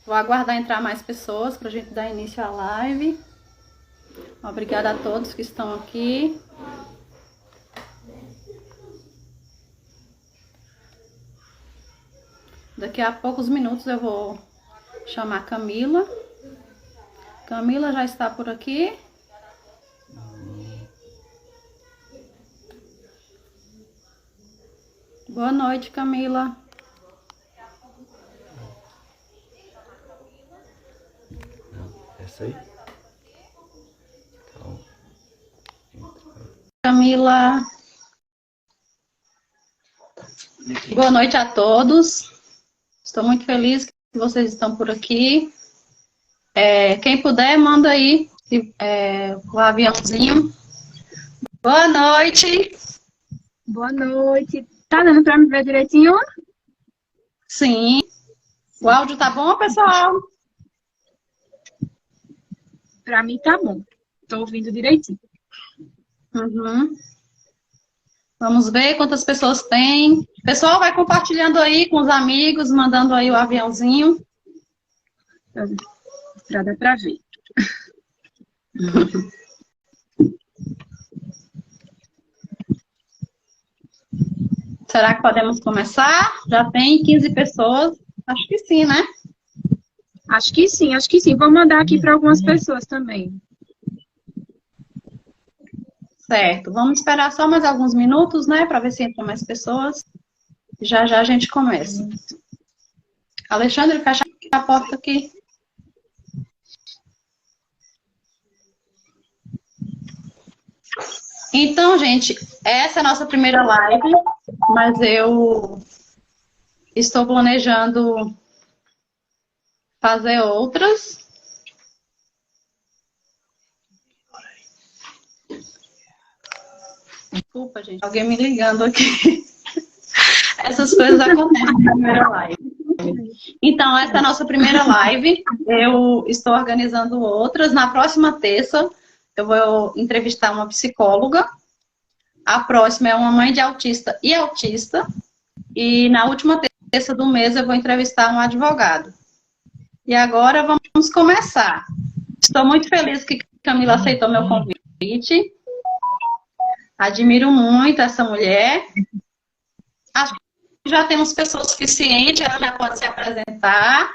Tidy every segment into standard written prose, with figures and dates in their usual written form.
Vou aguardar entrar mais pessoas para a gente dar início à live. Obrigada a todos que estão aqui. Daqui a poucos minutos eu vou chamar a Camila. Camila já está por aqui. Boa noite, Camila. Essa aí? Então, Camila. Boa noite a todos. Estou muito feliz que vocês estão por aqui. Quem puder, manda aí o aviãozinho. Boa noite. Boa noite. Tá dando para me ver direitinho? Sim. O áudio tá bom, pessoal? Para mim tá bom. Tô ouvindo direitinho. Uhum. Vamos ver quantas pessoas tem. Pessoal, vai compartilhando aí com os amigos, mandando aí o aviãozinho. Pra dar pra ver. Será que podemos começar? Já tem 15 pessoas. Acho que sim, né? Acho que sim, acho que sim. Vou mandar aqui para algumas pessoas também. Certo. Vamos esperar só mais alguns minutos, né? Para ver se entram mais pessoas. Já já a gente começa. Alexandre, fecha a porta aqui. Então, gente, essa é a nossa primeira live, mas eu estou planejando fazer outras. Desculpa, gente, alguém me ligando aqui. Essas coisas acontecem na primeira live. Então, essa é a nossa primeira live. Eu estou organizando outras. Na próxima terça, eu vou entrevistar uma psicóloga. A próxima é uma mãe de autista e autista. E na última terça do mês, eu vou entrevistar um advogado. E agora vamos começar. Estou muito feliz que Camila aceitou meu convite. Admiro muito essa mulher. Acho que já temos pessoas suficientes, ela já pode se apresentar.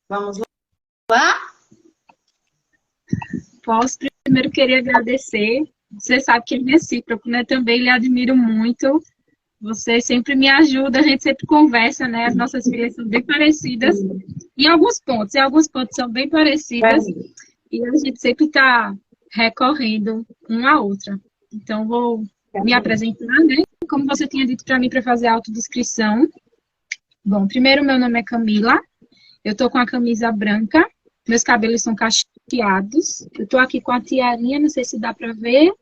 Vamos lá? Posso primeiro querer agradecer. Você sabe que ele é recíproco, né? Também lhe admiro muito. Você sempre me ajuda, a gente sempre conversa, né? As nossas filhas são bem parecidas. Em alguns pontos são bem parecidas. E a gente sempre está recorrendo uma à outra. Então, vou me apresentar, né? Como você tinha dito para mim para fazer a autodescrição. Bom, primeiro, meu nome é Camila. Eu estou com a camisa branca. Meus cabelos são cacheados. Eu estou aqui com a tiarinha, não sei se dá para ver.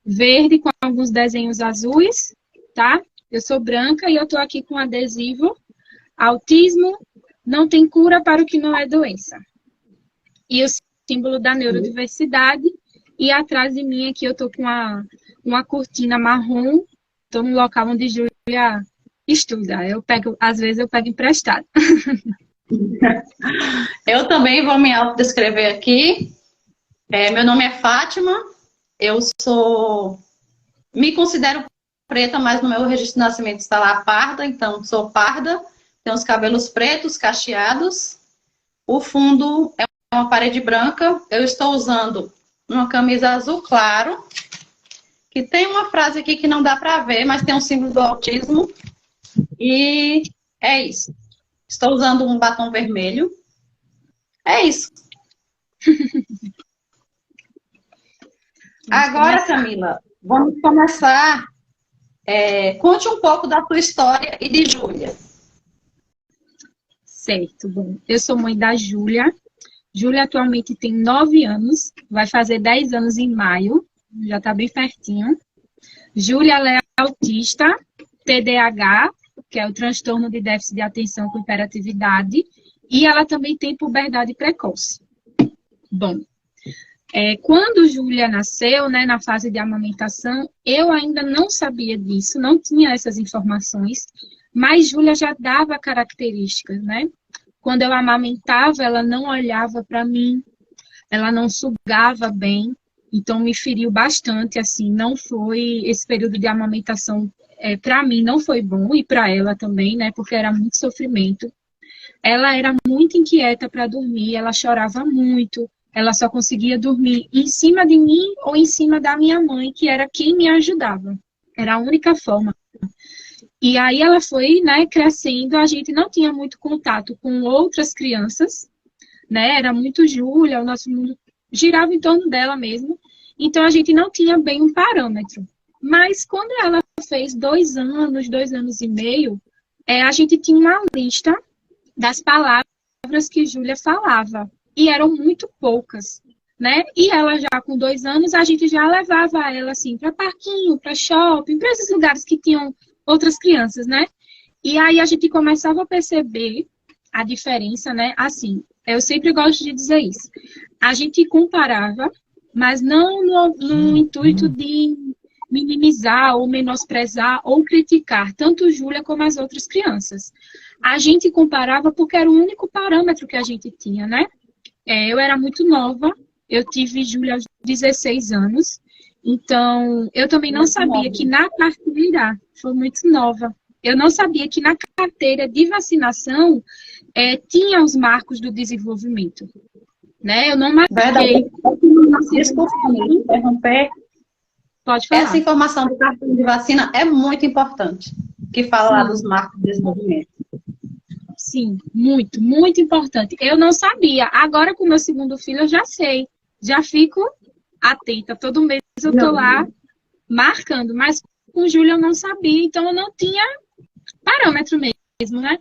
Verde, com alguns desenhos azuis, tá? Eu sou branca e eu estou aqui com adesivo. Autismo não tem cura para o que não é doença. E o símbolo da neurodiversidade. E atrás de mim aqui eu estou com uma cortina marrom. Estou no local onde Júlia estuda. Às vezes eu pego emprestado. Eu também vou me autodescrever aqui. Meu nome é Fátima. Eu me considero preta, mas no meu registro de nascimento está lá parda. Então, sou parda. Tenho os cabelos pretos, cacheados. O fundo é uma parede branca. Eu estou usando uma camisa azul claro, que tem uma frase aqui que não dá para ver, mas tem um símbolo do autismo. E é isso. Estou usando um batom vermelho. É isso. Agora, Camila, vamos começar. Conte um pouco da sua história e de Júlia. Certo, bom. Eu sou mãe da Júlia. Júlia atualmente tem 9 anos, vai fazer 10 anos em maio, já está bem pertinho. Júlia, ela é autista, TDAH, que é o transtorno de déficit de atenção com hiperatividade, e ela também tem puberdade precoce. Bom, quando Júlia nasceu, né, na fase de amamentação, eu ainda não sabia disso, não tinha essas informações, mas Júlia já dava características, né? Quando eu amamentava, ela não olhava para mim, ela não sugava bem, então me feriu bastante, assim, não foi, esse período de amamentação, para mim não foi bom, e para ela também, né, porque era muito sofrimento. Ela era muito inquieta para dormir, ela chorava muito, ela só conseguia dormir em cima de mim ou em cima da minha mãe, que era quem me ajudava. Era a única forma. E aí ela foi, né, crescendo, a gente não tinha muito contato com outras crianças, né, era muito Júlia, o nosso mundo girava em torno dela mesmo, então a gente não tinha bem um parâmetro. Mas quando ela fez 2 anos e meio, a gente tinha uma lista das palavras que Júlia falava, e eram muito poucas, né? E ela já com 2 anos, a gente já levava ela assim para parquinho, para shopping, para esses lugares que tinham outras crianças, né? E aí a gente começava a perceber a diferença, né? Assim, eu sempre gosto de dizer isso. A gente comparava, mas não no intuito de minimizar ou menosprezar ou criticar tanto Júlia como as outras crianças. A gente comparava porque era o único parâmetro que a gente tinha, né? Eu era muito nova, eu tive Júlia aos 16 anos, então eu também não sabia que na carteira, foi muito nova, eu não sabia que na carteira de vacinação tinha os marcos do desenvolvimento, né? Eu não marquei. Desculpa me interromper. Pode falar. Essa informação do cartão de vacina é muito importante, que fala lá dos marcos de desenvolvimento. Sim, muito, muito importante. Eu não sabia. Agora, com o meu segundo filho, eu já sei. Já fico atenta. Todo mês eu tô lá marcando. Mas com o Júlio eu não sabia, então eu não tinha parâmetro mesmo, né?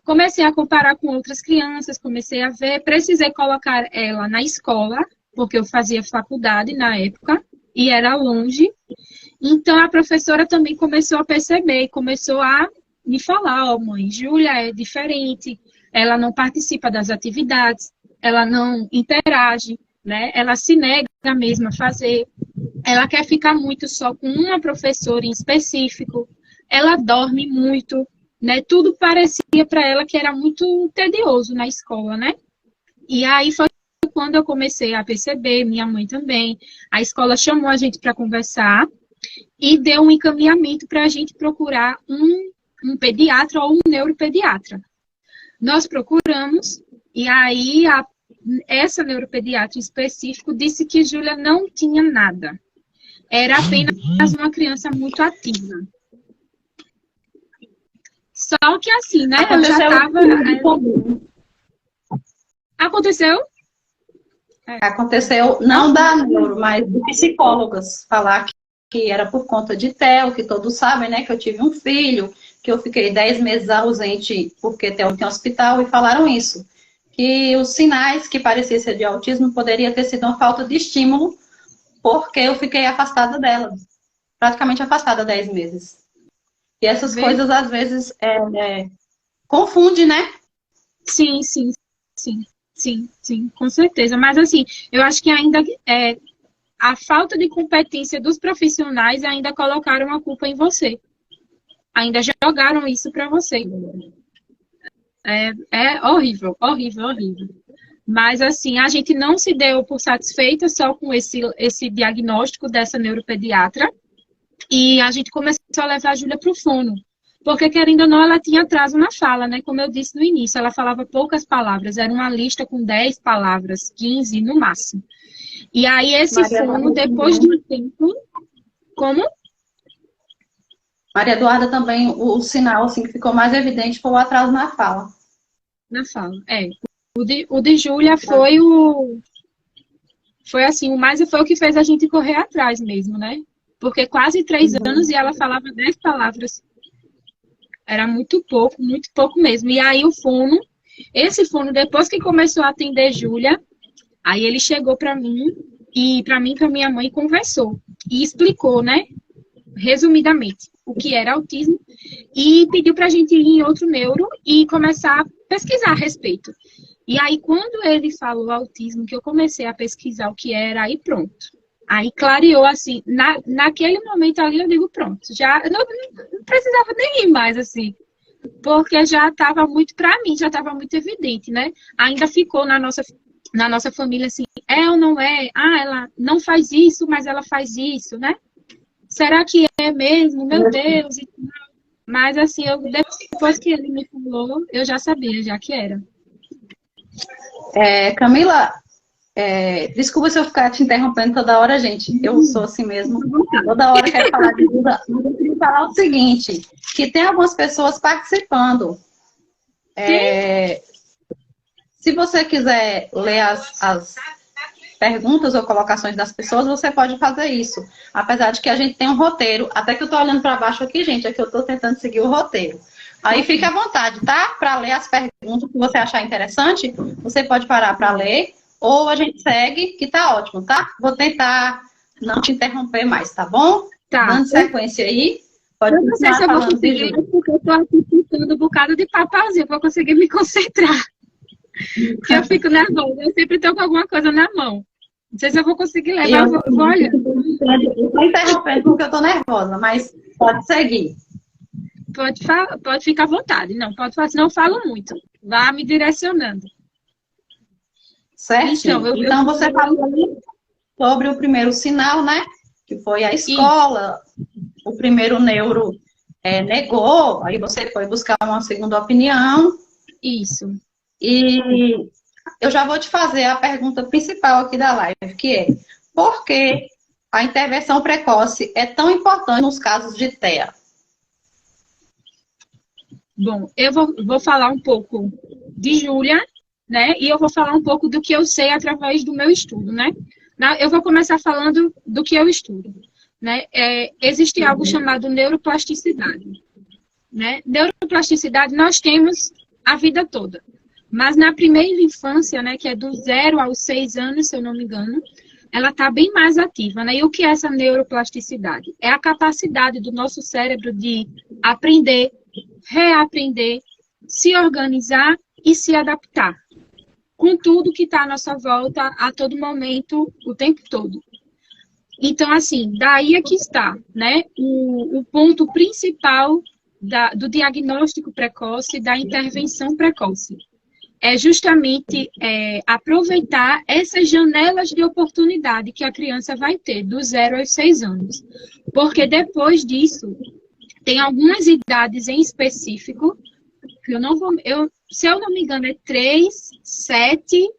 Comecei a comparar com outras crianças, comecei a ver. Precisei colocar ela na escola, porque eu fazia faculdade na época, e era longe. Então, a professora também começou a perceber, começou a me falar, ó, mãe, Júlia é diferente, ela não participa das atividades, ela não interage, né? Ela se nega mesmo a fazer, ela quer ficar muito só com uma professora em específico, ela dorme muito, né? Tudo parecia para ela que era muito tedioso na escola, né? E aí foi quando eu comecei a perceber, minha mãe também, a escola chamou a gente para conversar e deu um encaminhamento para a gente procurar um pediatra ou um neuropediatra. Nós procuramos, e aí essa neuropediatra em específico disse que Júlia não tinha nada. Era apenas uma criança muito ativa. Só que assim, né? Eu já estava... Aconteceu? Aconteceu, não da neuro, mas de psicólogas, falar que era por conta de TEL, que todos sabem, né? Que eu tive um filho, que eu fiquei 10 meses ausente porque TEL tem hospital, e falaram isso. Que os sinais que pareciam ser de autismo poderia ter sido uma falta de estímulo, porque eu fiquei afastada dela. Praticamente afastada 10 meses. E essas coisas, às vezes, confunde, né? Sim, sim, sim. Sim, sim, com certeza. Mas, assim, eu acho que ainda a falta de competência dos profissionais ainda colocaram a culpa em você. Ainda jogaram isso para você. É horrível, horrível, horrível. Mas, assim, a gente não se deu por satisfeita só com esse diagnóstico dessa neuropediatra. E a gente começou a levar a Júlia para o fono. Porque, querendo ou não, ela tinha atraso na fala, né? Como eu disse no início, ela falava poucas palavras. Era uma lista com 10 palavras, 15 no máximo. E aí, esse fono, depois de um tempo... Como? Maria Eduarda também, o sinal assim, que ficou mais evidente foi o atraso na fala. Na fala, O de Júlia foi assim, foi o que fez a gente correr atrás mesmo, né? Porque quase 3 anos e ela falava 10 palavras. Era muito pouco mesmo. E aí esse fono, depois que começou a atender Júlia, aí ele chegou para mim e para minha mãe, conversou. E explicou, né, resumidamente, o que era autismo. E pediu para a gente ir em outro neuro e começar a pesquisar a respeito. E aí, quando ele falou autismo, que eu comecei a pesquisar o que era, aí pronto. Aí clareou, assim, naquele momento ali eu digo, pronto, já não precisava nem ir mais, assim. porque já estava muito, para mim, já estava muito evidente, né? Ainda ficou na nossa família assim, é ou não é? Ah, ela não faz isso, mas ela faz isso, né? Será que é mesmo? Meu Deus! Mas assim, depois que ele me falou, eu já sabia, já que era. Camila, desculpa se eu ficar te interrompendo toda hora, gente. Eu sou assim mesmo. Toda hora eu quero falar de Duda. Mas eu queria falar o seguinte, que tem algumas pessoas participando. Se você quiser ler as perguntas ou colocações das pessoas, você pode fazer isso. Apesar de que a gente tem um roteiro. Até que eu tô olhando para baixo aqui, gente, é que eu tô tentando seguir o roteiro. Aí fique à vontade, tá? Para ler as perguntas que você achar interessante, você pode parar para ler, ou a gente segue, que tá ótimo, tá? Vou tentar não te interromper mais, tá bom? Tá. Dando sequência aí, pode Eu não sei se eu vou conseguir, porque eu tô aqui pintando um bocado de papelzinho para conseguir me concentrar. Porque eu fico nervosa, eu sempre tô com alguma coisa na mão. Não sei se eu vou conseguir ler, mas eu vou olhar. Eu tô interrompendo porque eu tô nervosa, mas pode seguir. Pode ficar à vontade. Não, pode falar, senão eu falo muito. Vá me direcionando. Certo? Então você falou sobre o primeiro sinal, né? Que foi a escola. O primeiro neuro negou, aí você foi buscar uma segunda opinião. Isso. E eu já vou te fazer a pergunta principal aqui da live, que é: por que a intervenção precoce é tão importante nos casos de TEA? Bom, eu vou falar um pouco de Júlia, né? E eu vou falar um pouco do que eu sei através do meu estudo, né? Eu vou começar falando do que eu estudo, né? Existe algo chamado neuroplasticidade, né? Neuroplasticidade nós temos a vida toda, mas na primeira infância, né, que é do 0 aos 6 anos, se eu não me engano, ela está bem mais ativa, né? E o que é essa neuroplasticidade? É a capacidade do nosso cérebro de aprender, reaprender, se organizar e se adaptar com tudo que está à nossa volta a todo momento, o tempo todo. Então, assim, daí é que está, né, o ponto principal do diagnóstico precoce, da intervenção precoce. É justamente aproveitar essas janelas de oportunidade que a criança vai ter, do 0 aos 6 anos. Porque depois disso, tem algumas idades em específico, que se eu não me engano, é 3, 7,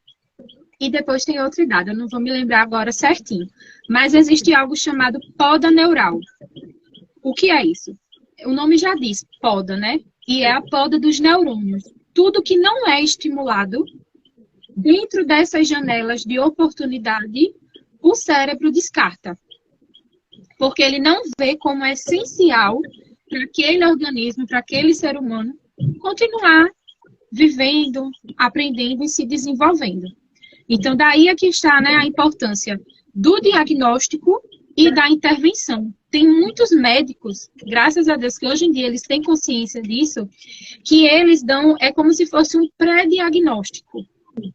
e depois tem outra idade, eu não vou me lembrar agora certinho. Mas existe algo chamado poda neural. O que é isso? O nome já diz, poda, né? E é a poda dos neurônios. Tudo que não é estimulado, dentro dessas janelas de oportunidade, o cérebro descarta. Porque ele não vê como é essencial para aquele organismo, para aquele ser humano, continuar vivendo, aprendendo e se desenvolvendo. Então, daí é que está, né, a importância do diagnóstico e da intervenção. Tem muitos médicos, graças a Deus, que hoje em dia eles têm consciência disso, que eles dão, é como se fosse um pré-diagnóstico,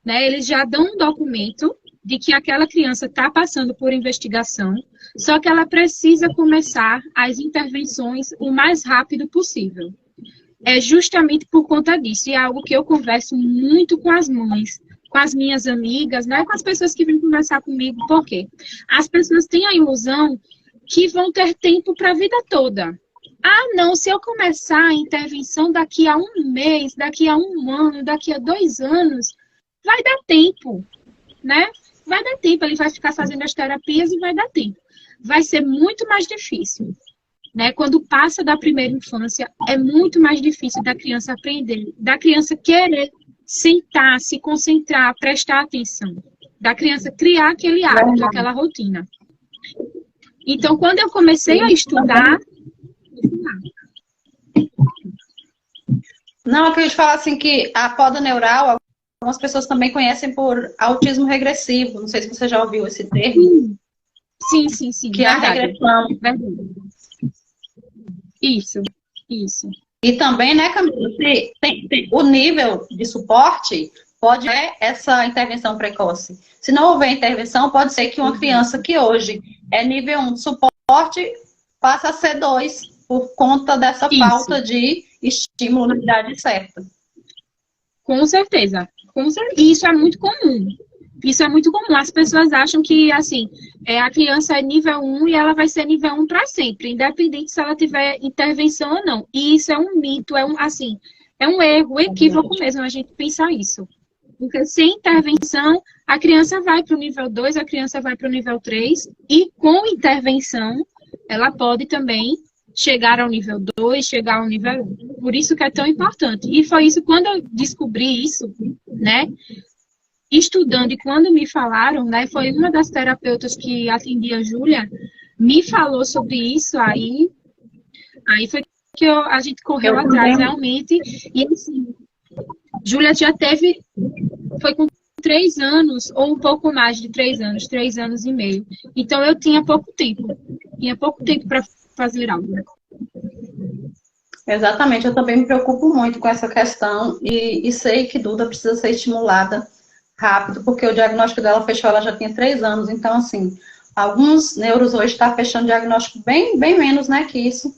né? Eles já dão um documento de que aquela criança está passando por investigação, só que ela precisa começar as intervenções o mais rápido possível. É justamente por conta disso, e é algo que eu converso muito com as mães, com as minhas amigas, né, com as pessoas que vêm conversar comigo, porque as pessoas têm a ilusão que vão ter tempo para a vida toda. Ah, não, se eu começar a intervenção daqui a 1 mês, daqui a 1 ano, daqui a 2 anos, vai dar tempo, né? Vai dar tempo, ele vai ficar fazendo as terapias e vai dar tempo. Vai ser muito mais difícil, né? Quando passa da primeira infância, é muito mais difícil da criança aprender, da criança querer sentar, se concentrar, prestar atenção, da criança criar aquele hábito, aquela rotina. Então, quando eu comecei a estudar... Não, eu queria te falar assim que a poda neural, algumas pessoas também conhecem por autismo regressivo. Não sei se você já ouviu esse termo. Sim. Que é a regressão. Verdade. Isso. E também, né, Camila, o nível de suporte pode ser essa intervenção precoce. Se não houver intervenção, pode ser que uma criança que hoje é nível 1 de suporte passe a ser 2, por conta dessa falta de estímulo na idade certa. Com certeza. E isso é muito comum. Isso é muito comum. As pessoas acham que, assim, a criança é nível 1 e ela vai ser nível 1 para sempre, independente se ela tiver intervenção ou não. E isso é um mito, é um erro, um equívoco mesmo a gente pensar isso. Porque sem intervenção, a criança vai para o nível 2, a criança vai para o nível 3, e com intervenção, ela pode também chegar ao nível 2, chegar ao nível 1. Por isso que é tão importante. E foi isso, quando eu descobri isso, né, estudando, e quando me falaram, né, foi uma das terapeutas que atendia a Júlia, me falou sobre isso, aí foi que a gente correu atrás realmente, e assim, Júlia já foi com 3 anos, ou um pouco mais de 3 anos, 3 anos e meio. Então, eu tinha pouco tempo para fazer algo. Exatamente, eu também me preocupo muito com essa questão e sei que Duda precisa ser estimulada rápido, porque o diagnóstico dela fechou, ela já tinha 3 anos, então, assim, alguns neuros hoje estão fechando diagnóstico bem menos, né, que isso.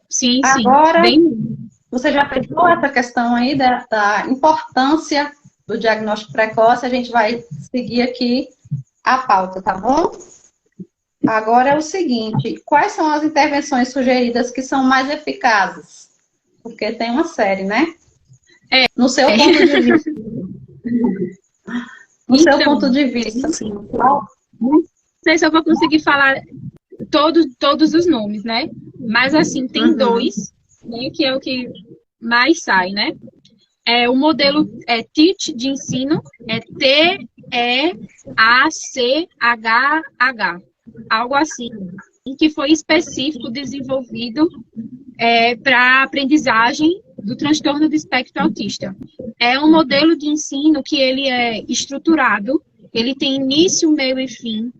Sim. Agora, bem... você já pegou essa questão aí da importância do diagnóstico precoce, a gente vai seguir aqui a pauta, tá bom? Agora é o seguinte, quais são as intervenções sugeridas que são mais eficazes? Porque tem uma série, né? No seu ponto de vista. Seu ponto de vista, assim. Não sei se eu vou conseguir falar todos os nomes, né? Mas, assim, tem 2, né, que é o que mais sai, né? O modelo TEACH de ensino, TEACHH, algo assim, que foi específico, desenvolvido para aprendizagem do transtorno do espectro autista. É um modelo de ensino que ele é estruturado, ele tem início, meio e fim.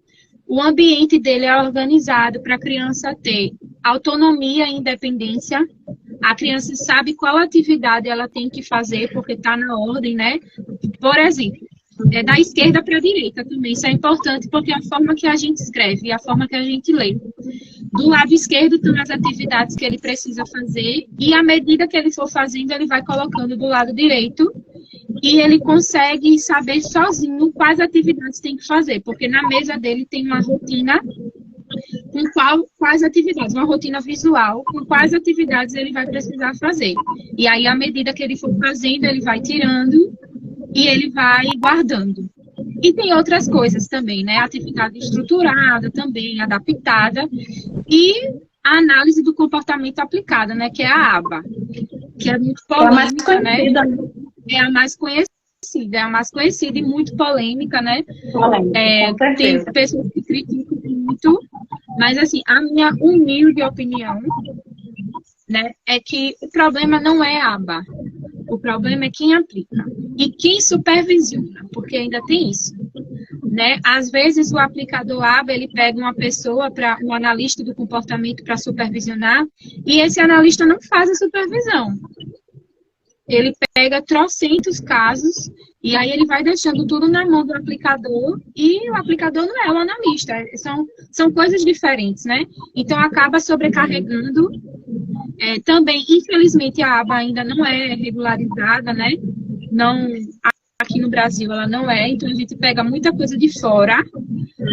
O ambiente dele é organizado para a criança ter autonomia e independência. A criança sabe qual atividade ela tem que fazer, porque está na ordem, né? Por exemplo, da esquerda para a direita também. Isso é importante, porque é a forma que a gente escreve e a forma que a gente lê. Do lado esquerdo estão as atividades que ele precisa fazer, e à medida que ele for fazendo, ele vai colocando do lado direito, e ele consegue saber sozinho quais atividades tem que fazer, porque na mesa dele tem uma rotina com quais atividades, uma rotina visual, com quais atividades ele vai precisar fazer. E aí, à medida que ele for fazendo, ele vai tirando e ele vai guardando. E tem outras coisas também, né? Atividade estruturada também, adaptada, e a análise do comportamento aplicada, né? Que é a ABA, que é muito polêmica, né? É a mais conhecida e muito polêmica, né? Tem pessoas que criticam muito, mas assim, a minha humilde opinião, né, é que o problema não é a ABA, o problema é quem aplica e quem supervisiona, porque ainda tem isso, né? Às vezes o aplicador ABA, ele pega uma pessoa, um analista do comportamento para supervisionar, e esse analista não faz a supervisão. Ele pega trocentos casos e aí ele vai deixando tudo na mão do aplicador, e o aplicador não é o analista. São coisas diferentes, né? Então, acaba sobrecarregando. Também, infelizmente, a aba ainda não é regularizada, né? Não, aqui no Brasil ela não é, então a gente pega muita coisa de fora,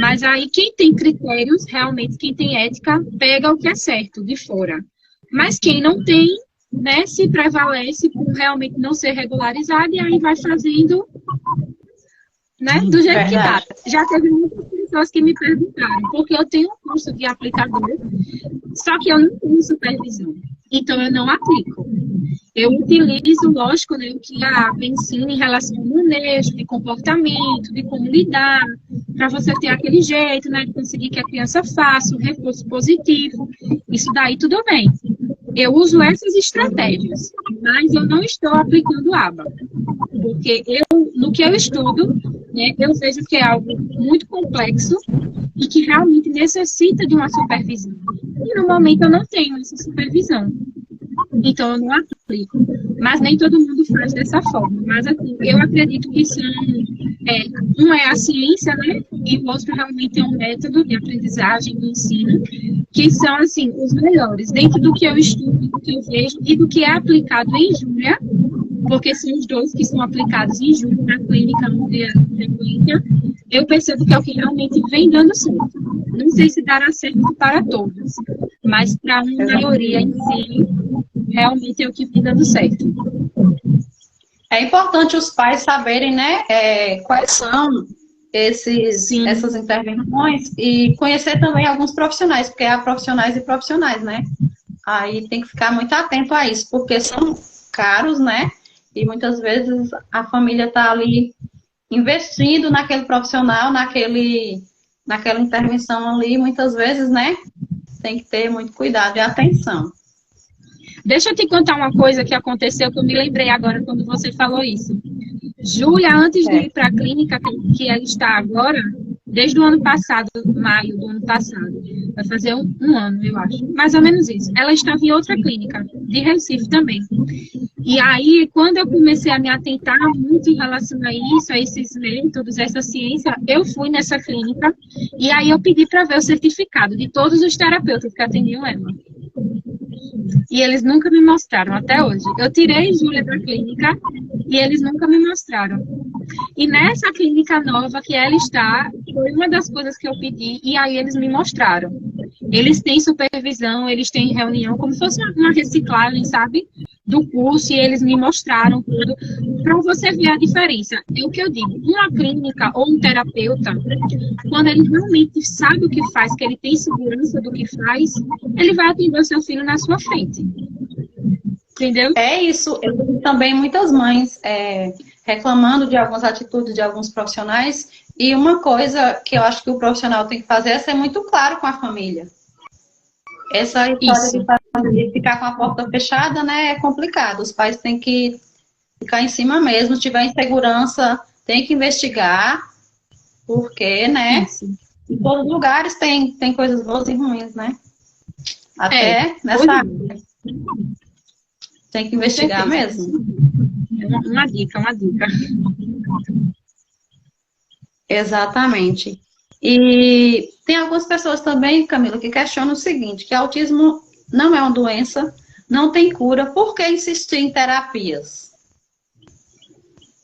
mas aí quem tem critérios, realmente, quem tem ética, pega o que é certo de fora. Mas quem não tem, né, se prevalece por realmente não ser regularizado, e aí vai fazendo, né, do jeito que dá. Já teve muitas pessoas que me perguntaram, porque eu tenho um curso de aplicador, só que eu não tenho supervisão, então eu não aplico. Eu utilizo, lógico, né, o que a ABA ensina em relação ao manejo de comportamento, de como lidar, para você ter aquele jeito, né, de conseguir que a criança faça um reforço positivo. Isso daí tudo bem. Eu uso essas estratégias, mas eu não estou aplicando ABA, porque no que eu estudo, né, eu vejo que é algo muito complexo e que realmente necessita de uma supervisão. E no momento eu não tenho essa supervisão, então eu não aplico. Mas nem todo mundo faz dessa forma. Mas assim, eu acredito que são, um é a ciência, né? E o outro realmente é um método de aprendizagem e ensino, que são, assim, os melhores, dentro do que eu estudo, do que eu vejo e do que é aplicado em Júlia, porque são os dois que são aplicados em Júlia, na clínica onde ela frequenta, eu percebo que é o que realmente vem dando certo. Não sei se dará certo para todos, mas para uma maioria em si, realmente é o que vem dando certo. É importante os pais saberem, né, quais são essas intervenções e conhecer também alguns profissionais, porque há profissionais e profissionais, né? Aí tem que ficar muito atento a isso, porque são caros, né? E muitas vezes a família está ali investindo naquele profissional, naquela intervenção ali, muitas vezes, né? Tem que ter muito cuidado e atenção. Deixa eu te contar uma coisa que aconteceu, que eu me lembrei agora quando você falou isso. Júlia, antes de ir para a clínica que ela está agora, desde o ano passado, maio do ano passado, vai fazer um ano, eu acho, mais ou menos isso. Ela estava em outra clínica, de Recife também. E aí, quando eu comecei a me atentar muito em relação a isso, a esses métodos, essa ciência, eu fui nessa clínica e aí eu pedi para ver o certificado de todos os terapeutas que atendiam ela. E eles nunca me mostraram, até hoje. Eu tirei Júlia da clínica e eles nunca me mostraram. E nessa clínica nova que ela está, foi uma das coisas que eu pedi e aí eles me mostraram. Eles têm supervisão, eles têm reunião, como se fosse uma reciclagem, sabe? Do curso, e eles me mostraram tudo, para você ver a diferença. É o que eu digo, uma clínica ou um terapeuta, quando ele realmente sabe o que faz, que ele tem segurança do que faz, ele vai atender o seu filho na sua frente. Entendeu? É isso. Eu vi também muitas mães reclamando de algumas atitudes de alguns profissionais, e uma coisa que eu acho que o profissional tem que fazer é ser muito claro com a família. Essa história de ficar com a porta fechada, né, é complicado. Os pais têm que ficar em cima mesmo. Se tiver insegurança, tem que investigar, porque, né, em todos os lugares tem coisas boas e ruins, né? Até nessa área. Tem que investigar mesmo. Uma dica. Exatamente. E tem algumas pessoas também, Camila, que questionam o seguinte, que autismo não é uma doença, não tem cura, por que insistir em terapias?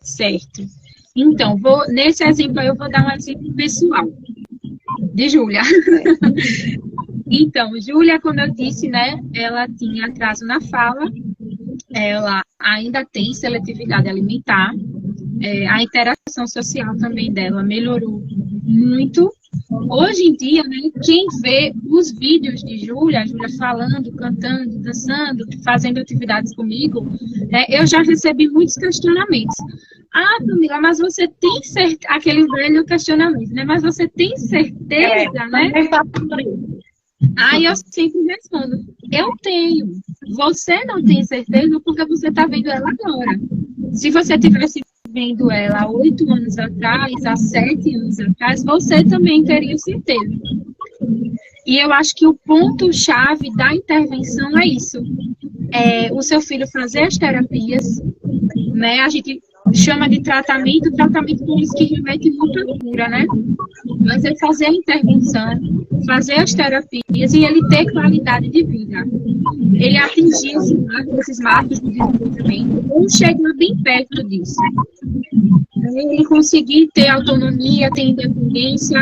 Certo. Então, nesse exemplo eu vou dar um exemplo pessoal de Júlia. Então, Júlia, como eu disse, né, ela tinha atraso na fala, ela ainda tem seletividade alimentar, a interação social também dela melhorou muito. Hoje em dia, né, quem vê os vídeos de Júlia falando, cantando, dançando, fazendo atividades comigo, eu já recebi muitos questionamentos. Ah, Camila, mas você tem certeza, aquele velho questionamento, né? Mas você tem certeza, né? Aí eu sempre respondo, eu tenho. Você não tem certeza porque você está vendo ela agora. Se você tivesse vendo ela há 8 anos atrás, há 7 anos atrás, você também teria certeza. E eu acho que o ponto-chave da intervenção é isso. O seu filho fazer as terapias, né? A gente chama de tratamento por isso que remete muito à cura, né? Mas é fazer a intervenção, fazer as terapias e ele ter qualidade de vida. Ele atingir esses marcos de desenvolvimento ou chegar bem perto disso. Ele conseguir ter autonomia, ter independência,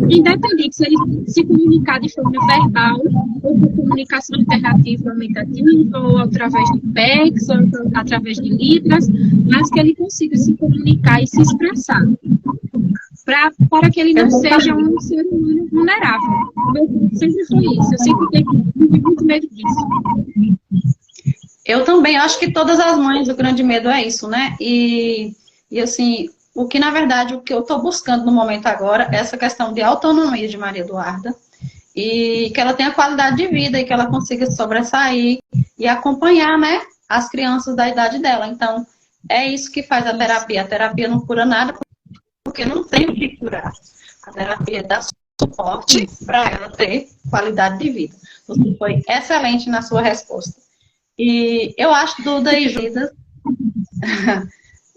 independente se ele se comunicar de forma verbal, ou por comunicação alternativa aumentativa, ou através de PECs, ou através de Libras, mas que ele consiga se comunicar e se expressar. Para que ele não seja um ser humano vulnerável. Sempre foi isso. Eu sempre tive muito medo disso. Eu também acho que todas as mães, o grande medo é isso, né? E assim, o que eu estou buscando no momento agora é essa questão de autonomia de Maria Eduarda e que ela tenha qualidade de vida e que ela consiga sobressair e acompanhar, né, as crianças da idade dela. Então, é isso que faz a terapia. A terapia não cura nada porque não tem o que curar. A terapia dá suporte para ela ter qualidade de vida. Você foi excelente na sua resposta. E eu acho Duda e Júlia.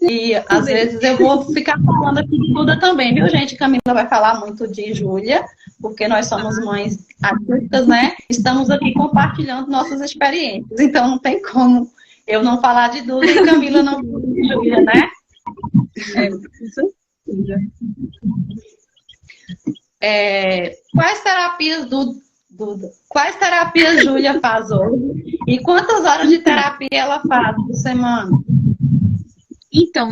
E às vezes eu vou ficar falando aqui de Duda também, viu, gente? Camila vai falar muito de Júlia, porque nós somos mães artistas, né? Estamos aqui compartilhando nossas experiências. Então não tem como eu não falar de Duda e Camila não falar de Júlia, né? Quais terapias Duda? Quais terapias Júlia faz hoje? E quantas horas de terapia ela faz por semana? Então,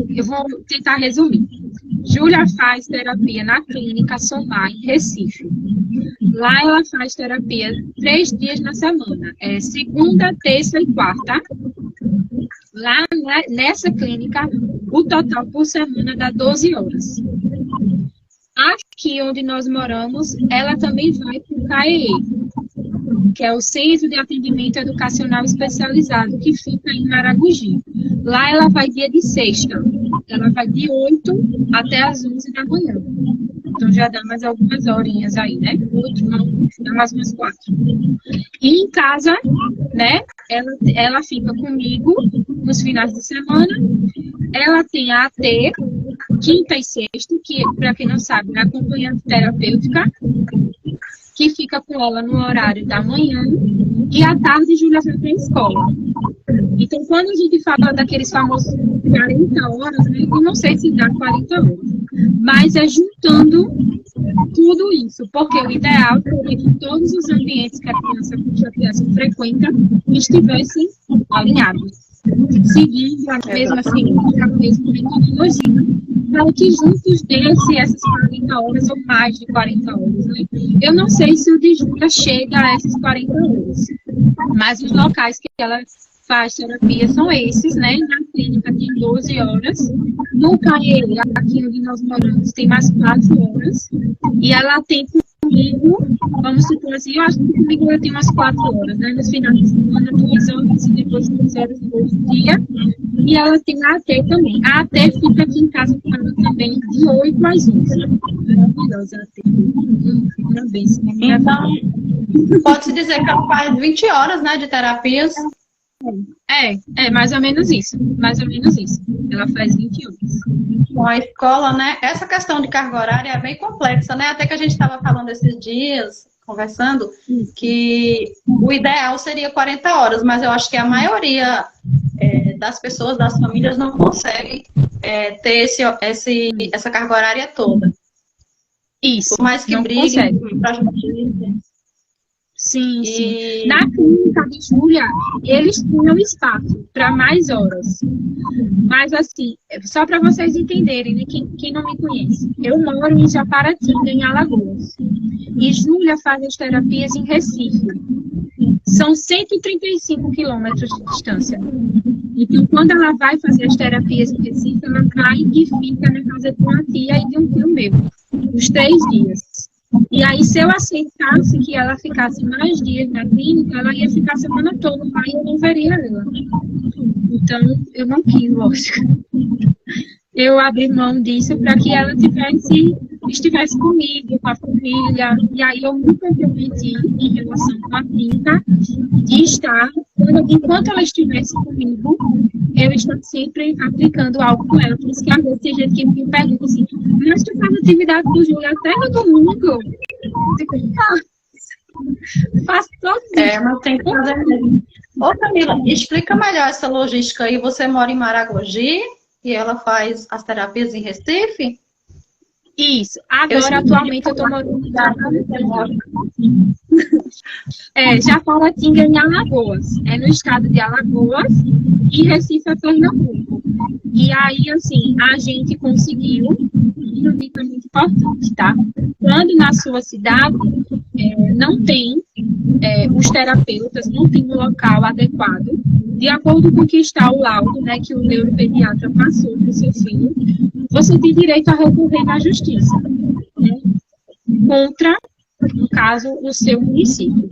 eu vou tentar resumir. Júlia faz terapia na Clínica Somar, em Recife. Lá ela faz terapia 3 dias na semana. Segunda, terça e quarta. Lá nessa clínica, o total por semana dá 12 horas. Aqui onde nós moramos, ela também vai para o CAEE, que é o Centro de Atendimento Educacional Especializado, que fica em Maragogi. Lá ela vai dia de sexta. Ela vai de 8 até as 11 da manhã. Então já dá mais algumas horinhas aí, né? 8, não, dá mais umas 4. E em casa, né? Ela fica comigo nos finais de semana. Ela tem a AT, quinta e sexta, que, para quem não sabe, é acompanhante terapêutica, que fica com ela no horário da manhã, e à tarde Júlia vai para a escola. Então, quando a gente fala daqueles famosos 40 horas, né, eu não sei se dá 40 horas, mas é juntando tudo isso, porque o ideal seria que todos os ambientes que a criança frequenta estivessem alinhados, seguindo a mesma metodologia, para que juntos desse essas 40 horas ou mais de 40 horas. Né? Eu não sei se o de Júlia chega a essas 40 horas, mas os locais que ela faz terapia são esses, né? Na clínica tem 12 horas, no CAEE, aqui onde nós moramos, tem mais 4 horas, e ela tem comigo, vamos supor assim, eu acho que comigo ela tem umas 4 horas, né? Nos finais de semana, 2 horas, e depois 2 horas do dia, e ela tem a AT também. A AT fica aqui em casa com ela também, de 8 às 11. Maravilhosa a AT. Uma bênção. Então, pode-se dizer que ela faz 20 horas, né, de terapias. É mais ou menos isso. Mais ou menos isso. Ela faz 20 horas. Com a escola, né? Essa questão de carga horária é bem complexa, né? Até que a gente estava falando esses dias, conversando, que o ideal seria 40 horas, mas eu acho que a maioria das pessoas, das famílias, não consegue ter essa carga horária toda. Isso. Por mais que briguem para gente. Sim, sim. Na clínica de Júlia, eles tinham espaço para mais horas. Mas, assim, só para vocês entenderem, né, quem não me conhece, eu moro em Japaratinga, em Alagoas. E Júlia faz as terapias em Recife. São 135 quilômetros de distância. Então, quando ela vai fazer as terapias em Recife, ela cai e fica na casa de uma tia e de um tio meu, os 3 dias. E aí, se eu aceitasse que ela ficasse mais dias na clínica, ela ia ficar a semana toda lá e eu não veria ela. Então, eu não quis, lógico. Eu abri mão disso para que ela estivesse comigo, com a família. E aí, eu me comprometi em relação com a clínica de estar, enquanto ela estivesse comigo, eu estou sempre aplicando algo com ela. Por isso que às vezes tem gente que me pergunta assim, mas tu faz atividade com Júlia até no domingo? Faço todo dia. Mas tem que fazer mesmo. Ô, Camila, explica melhor essa logística aí. Você mora em Maragogi e ela faz as terapias em Recife? Isso. Agora, atualmente, eu estou morando em Japaratinga, em Alagoas. É no estado de Alagoas e Recife é Pernambuco. E aí, assim, a gente conseguiu, e uma dica muito importante, tá? Quando na sua cidade não tem os terapeutas, não tem um local adequado, de acordo com o que está o laudo, né, que o neuropediatra passou para o seu filho, você tem direito a recorrer na justiça, né, contra, no caso, o seu município.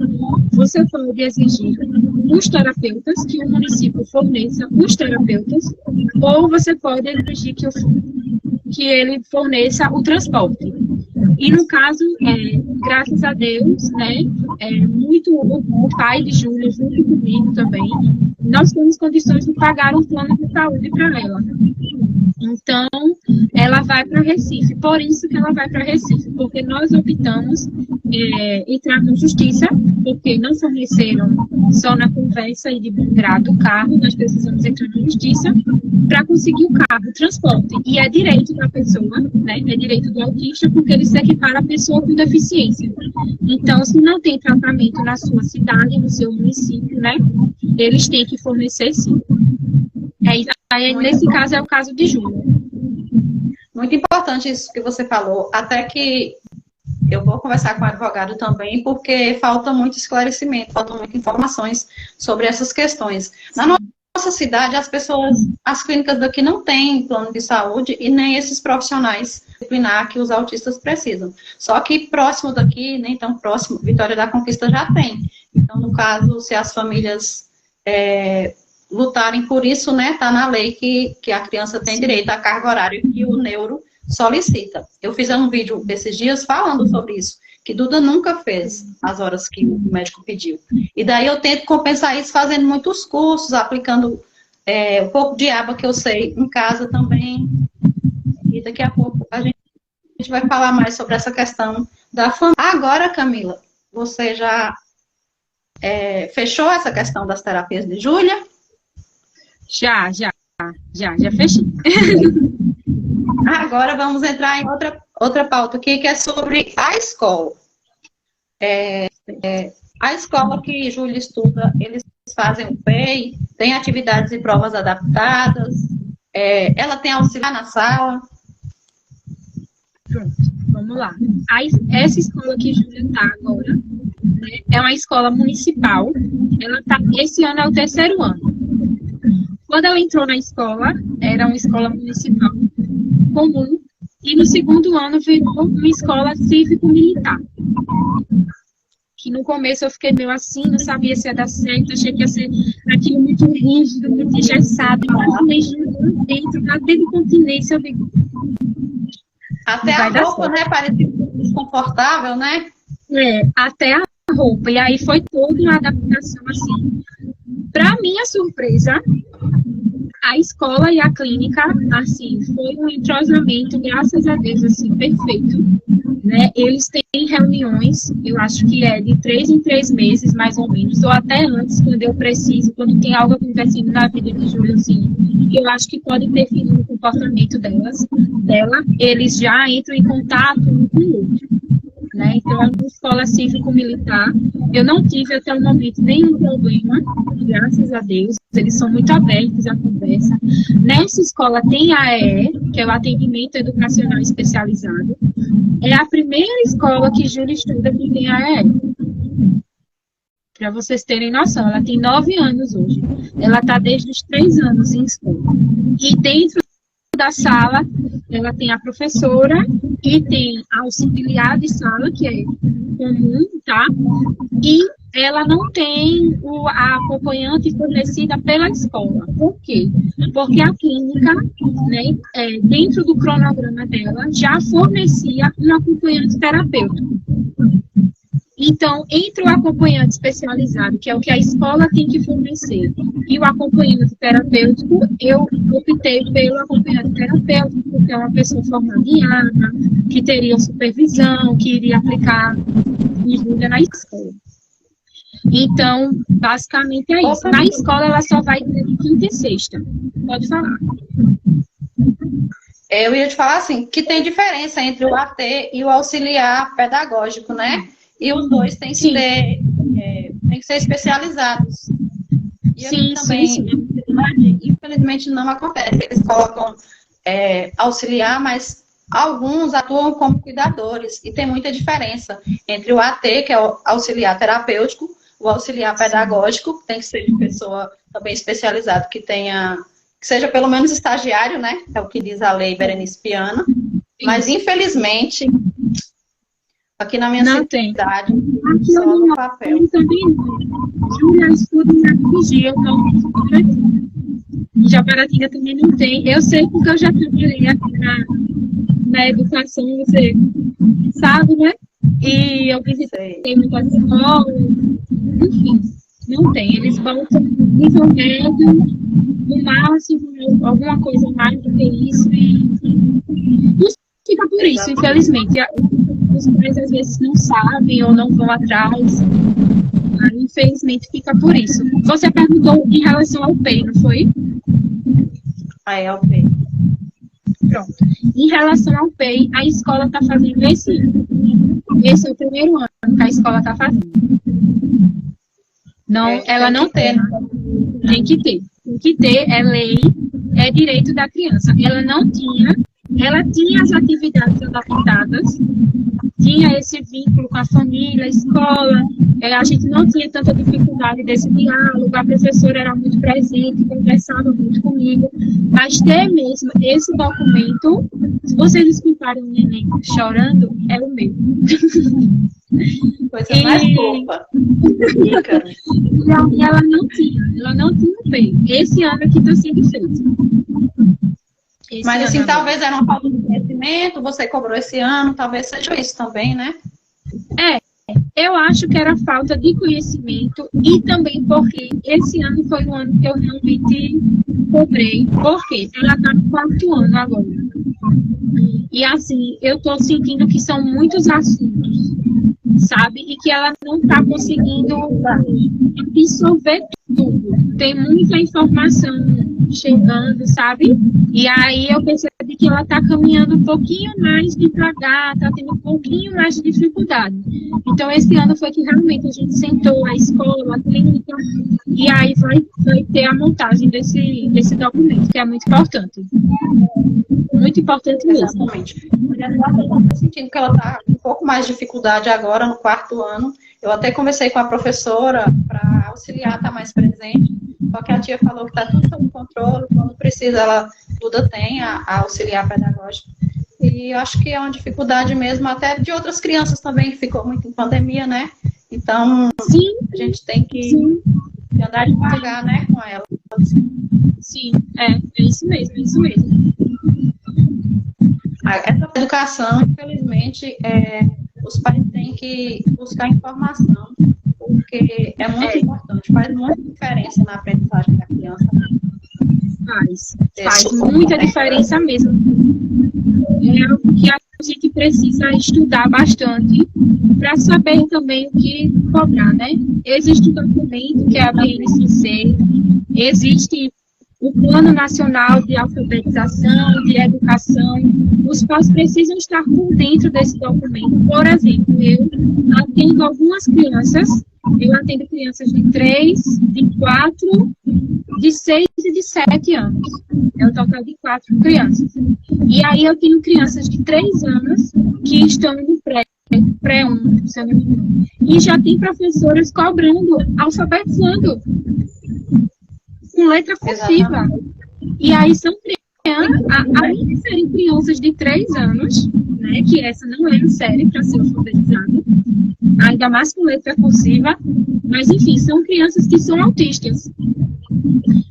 Você pode exigir os terapeutas, que o município forneça os terapeutas, ou você pode exigir que ele forneça o transporte. E no caso, graças a Deus, né, muito o pai de Júlia, junto comigo também, nós temos condições de pagar um plano de saúde para ela. Então, ela vai para Recife. Por isso que ela vai para Recife, porque nós optamos entrar na justiça, porque não forneceram só na conversa e de bom grado o carro, nós precisamos entrar na justiça para conseguir o carro, o transporte. E é direito da pessoa, né? É direito do autista, porque ele se equipara a pessoa com deficiência. Então, se não tem tratamento na sua cidade, no seu município, né? Eles têm que fornecer, sim. Nesse caso, é o caso de Júlia. Muito importante isso que você falou, até que eu vou conversar com o advogado também, porque falta muito esclarecimento, faltam muitas informações sobre essas questões. Na nossa cidade, as clínicas daqui não têm plano de saúde e nem esses profissionais disciplinar que os autistas precisam. Só que próximo daqui, nem tão próximo, Vitória da Conquista já tem. Então, no caso, se as famílias lutarem por isso, né, tá na lei que a criança tem direito à carga horária que o neuro solicita. Eu fiz um vídeo esses dias falando sobre isso, que Duda nunca fez as horas que o médico pediu. E daí eu tento compensar isso fazendo muitos cursos, aplicando um pouco de aba que eu sei em casa também. E daqui a pouco a gente vai falar mais sobre essa questão da família. Agora, Camila, você já fechou essa questão das terapias de Júlia? Já fechei. Agora vamos entrar em outra pauta aqui, que é sobre a escola. A escola que Júlia estuda, eles fazem o PEI, tem atividades e provas adaptadas, ela tem auxiliar na sala. Pronto, vamos lá. Essa escola que Júlia está agora, né, é uma escola municipal. Esse ano é o 3º ano. Quando ela entrou na escola, era uma escola municipal comum, e no 2º ano virou uma escola cívico-militar. Que no começo eu fiquei meio assim, não sabia se ia dar certo, achei que ia ser aquilo muito rígido, muito engessado, mas dentro da incontinência, eu digo... Até a roupa, né, parecia desconfortável, né? Até a roupa, e aí foi toda uma adaptação, assim. Para minha surpresa, a escola e a clínica, assim, foi um entrosamento, graças a Deus, assim, perfeito, né? Eles têm reuniões, eu acho que é de 3 em 3 meses, mais ou menos, ou até antes, quando eu preciso, quando tem algo acontecendo na vida de Júlia, assim, eu acho que pode interferir no comportamento dela, eles já entram em contato um com o outro. Né? Então, é uma escola cívico-militar. Eu não tive até o momento nenhum problema, graças a Deus. Eles são muito abertos à conversa. Nessa escola tem a AEE, que é o Atendimento Educacional Especializado. É a primeira escola que Júlia estuda que tem a AEE. Para vocês terem noção, ela tem 9 anos hoje. Ela está desde os 3 anos em escola. E dentro da sala, ela tem a professora e tem a auxiliar de sala, que é comum, tá? E ela não tem a acompanhante fornecida pela escola. Por quê? Porque a clínica, né, dentro do cronograma dela, já fornecia um acompanhante terapêutico. Então, entre o acompanhante especializado, que é o que a escola tem que fornecer, e o acompanhante terapêutico, eu optei pelo acompanhante terapêutico, porque é uma pessoa formada em ABA, que teria supervisão, que iria aplicar ajuda na escola. Então, basicamente é isso. Na escola, ela só vai ter de quinta e sexta. Pode falar. Eu ia te falar assim, que tem diferença entre o AT e o auxiliar pedagógico, né? E os dois têm que ser especializados. E sim, também, sim. Infelizmente, não acontece. Eles colocam auxiliar, mas alguns atuam como cuidadores. E tem muita diferença entre o AT, que é o auxiliar terapêutico, o auxiliar pedagógico, tem que ser de pessoa também especializada, que seja pelo menos estagiário, né? É o que diz a lei Berenice Piana. Mas, infelizmente... Aqui na minha cidade, só no papel. Júlia estuda em FG, Em Japaratinga também não tem. Eu sei porque eu já trabalhei aqui na educação, você sabe, né? E eu visitei muitas escolas, enfim, não tem. Eles botam nível médio, no máximo, alguma coisa mais do que isso, e fica por isso, infelizmente. Os pais às vezes não sabem ou não vão atrás. Infelizmente fica por isso. Você perguntou em relação ao PEI, não foi? É o PEI. Pronto. Em relação ao PEI, a escola está fazendo esse ano. Esse é o primeiro ano que a escola está fazendo. Não, ela não tem. Tem que ter. Tem que ter, é lei, é direito da criança. Ela tinha as atividades adaptadas, tinha esse vínculo com a família, a escola, a gente não tinha tanta dificuldade desse diálogo, a professora era muito presente, conversava muito comigo, mas ter mesmo esse documento, se vocês escutarem o neném chorando, é o meu. Coisa mais fofa. E ela não tinha bem. Esse ano que está sendo feito. Mas assim, talvez era uma falta de conhecimento, você cobrou esse ano, talvez seja isso também, né? Eu acho que era falta de conhecimento e também porque esse ano foi o ano que eu realmente cobrei, porque ela está no 4º ano agora. E assim, eu estou sentindo que são muitos assuntos, sabe? E que ela não está conseguindo absorver tudo. Tem muita informação chegando, sabe? E aí eu percebi que ela está caminhando um pouquinho mais devagar, está tendo um pouquinho mais de dificuldade. Então, esse ano foi que realmente a gente sentou a escola, a clínica, e aí vai ter a montagem desse documento, que é muito importante. Muito importante mesmo. Exatamente. Eu estou sentindo que ela está com um pouco mais de dificuldade agora, no 4º ano. Eu até conversei com a professora para auxiliar, estar mais presente. Só que a tia falou que está tudo sob controle, quando precisa, Duda tem a auxiliar pedagógica. E eu acho que é uma dificuldade mesmo, até de outras crianças também, que ficou muito em pandemia, né? Então, sim, a gente tem que andar devagar, né, com ela. Sim, é isso mesmo, é isso mesmo. Essa educação, infelizmente, os pais têm que buscar informação, porque é muito importante, faz muita diferença na aprendizagem da criança. Faz muita diferença mesmo. É algo que a gente precisa estudar bastante para saber também o que cobrar, né? Existe o documento, que é a BNCC, existe o Plano Nacional de Alfabetização, de Educação. Os pais precisam estar por dentro desse documento. Por exemplo, eu atendo algumas crianças, eu atendo crianças de 3, de 4, de 6 e de 7 anos. É um total de 4 crianças. E aí eu tenho crianças de 3 anos que estão no pré-1, se eu não me engano. E já tem professoras cobrando, alfabetizando com letra cursiva. E aí são crianças, além de serem crianças de 3 anos, né, que essa não é série para ser alfabetizada, ainda mais com letra cursiva, mas enfim, são crianças que são autistas.